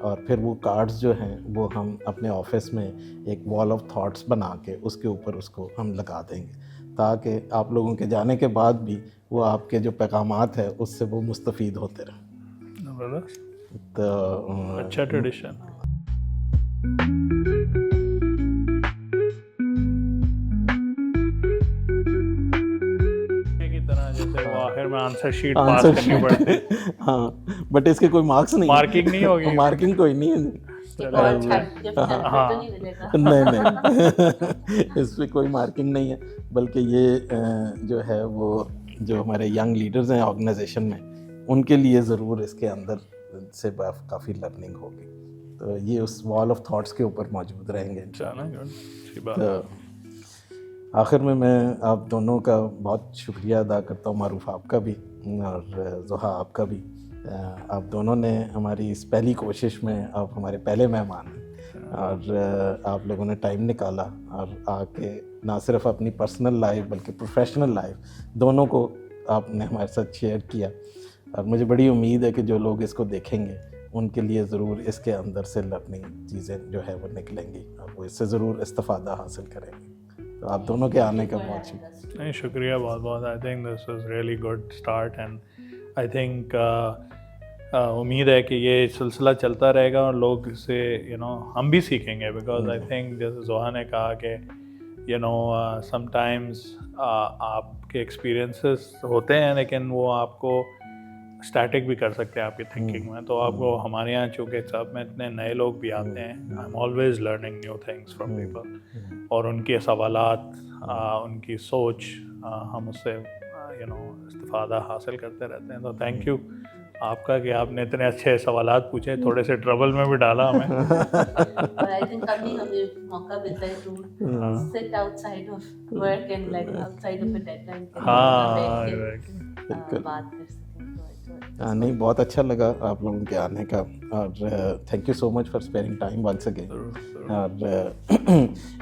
اور پھر وہ کارڈز جو ہیں وہ ہم اپنے آفس میں ایک وال آف تھاٹس بنا کے اس کے اوپر اس کو ہم لگا دیں گے، تاکہ آپ لوگوں کے جانے کے بعد بھی وہ آپ کے جو پیغامات ہیں اس سے وہ مستفید ہوتے رہیں. تو اچھا ٹریڈیشن. آخر میں آنسر شیٹ پاس کرنی پڑتی. ہاں بٹ اس کے کوئی مارکس نہیں، مارکنگ نہیں ہوگی، مارکنگ کوئی نہیں ہے. نہیں اس پہ کوئی مارکنگ نہیں ہے، بلکہ یہ جو ہے وہ جو ہمارے ینگ لیڈرز ہیں آرگنائزیشن میں ان کے لیے ضرور اس کے اندر سے کافی لرننگ ہوگی. تو یہ اس وال آف تھاٹس کے اوپر موجود رہیں گے انشاءاللہ. تو آخر میں آپ دونوں کا بہت شکریہ ادا کرتا ہوں، معروف آپ کا بھی اور ضحیٰ آپ کا بھی، آپ دونوں نے ہماری اس پہلی کوشش میں آپ ہمارے پہلے مہمان ہیں اور آپ لوگوں نے ٹائم نکالا اور آ کے نہ صرف اپنی پرسنل لائف بلکہ پروفیشنل لائف دونوں کو آپ نے ہمارے ساتھ شیئر کیا. اور مجھے بڑی امید ہے کہ جو لوگ اس کو دیکھیں گے ان کے لیے ضرور اس کے اندر سے لرننگ چیزیں جو ہے وہ نکلیں گی اور وہ اس سے ضرور استفادہ حاصل کریں گے. تو آپ دونوں کے آنے کا بہت شکریہ. نہیں شکریہ بہت بہت. I think this was really good start and I think امید ہے کہ یہ سلسلہ چلتا رہے گا اور لوگ اس سے ہم بھی سیکھیں گے. بیکاز آئی تھنک جیسے زوہا نے کہا کہ سم ٹائمز آپ کے ایکسپیرئنسز ہوتے ہیں لیکن وہ آپ کو اسٹیٹک بھی کر سکتے ہیں آپ کی تھنکنگ میں. تو آپ کو ہمارے یہاں چونکہ سب میں اتنے نئے لوگ بھی آتے ہیں, I am always learning new things from people, اور ان کے سوالات, ان کی سوچ, ہم اس سے استفادہ حاصل کرتے رہتے ہیں. تو تھینک یو آپ کا کہ آپ نے اتنے اچھے سوالات پوچھے, تھوڑے سے ٹربل میں بھی ڈالا ہمیں. اور آئی تھنک کبھی ہمیں موقع ملتا ہے to sit outside of work and like outside of a deadline بات کر سکیں. نہیں بہت اچھا لگا آپ لوگوں کے آنے کا اور thank you so much for sparing time once again. اور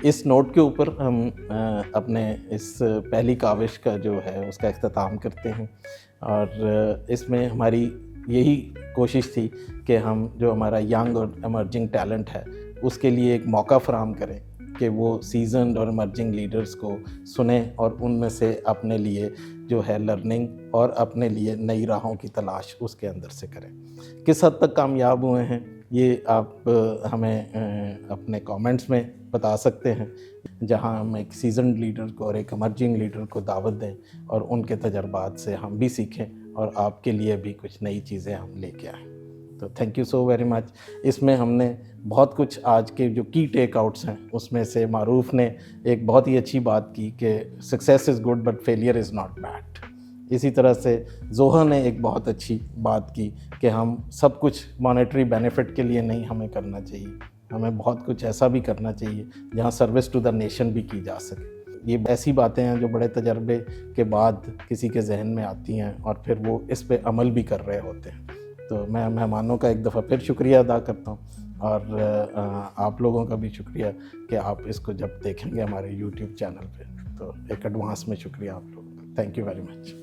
اس نوٹ کے اوپر ہم اپنے اس پہلی کاوش کا جو ہے اس کا اختتام کرتے ہیں. اور اس میں ہماری یہی کوشش تھی کہ ہم جو ہمارا ینگ اور ایمرجنگ ٹیلنٹ ہے اس کے لیے ایک موقع فراہم کریں کہ وہ سیزنڈ اور ایمرجنگ لیڈرز کو سنیں اور ان میں سے اپنے لیے جو ہے لرننگ اور اپنے لیے نئی راہوں کی تلاش اس کے اندر سے کریں. کس حد تک کامیاب ہوئے ہیں یہ آپ ہمیں اپنے کامنٹس میں بتا سکتے ہیں, جہاں ہم ایک سیزنڈ لیڈر کو اور ایک ایمرجنگ لیڈر کو دعوت دیں اور ان کے تجربات سے ہم بھی سیکھیں اور آپ کے لیے بھی کچھ نئی چیزیں ہم لے کے آئیں. تو thank you so very much. اس میں ہم نے بہت کچھ آج کے جو کی ٹیک آؤٹس ہیں اس میں سے معروف نے ایک بہت ہی اچھی بات کی کہ success is good but failure is not bad. اسی طرح سے زوہا نے ایک بہت اچھی بات کی کہ ہم سب کچھ مانیٹری بینیفٹ کے لیے نہیں ہمیں کرنا چاہیے, ہمیں بہت کچھ ایسا بھی کرنا چاہیے جہاں سروس ٹو دا نیشن بھی کی جا سکے. یہ ایسی باتیں ہیں جو بڑے تجربے کے بعد کسی کے ذہن میں آتی ہیں اور پھر وہ اس پہ عمل بھی کر رہے ہوتے ہیں. تو میں مہمانوں کا ایک دفعہ پھر شکریہ ادا کرتا ہوں اور آپ لوگوں کا بھی شکریہ کہ آپ اس کو جب دیکھیں گے ہمارے یوٹیوب چینل پہ تو ایک ایڈوانس میں شکریہ آپ لوگوں کا. Thank you very much.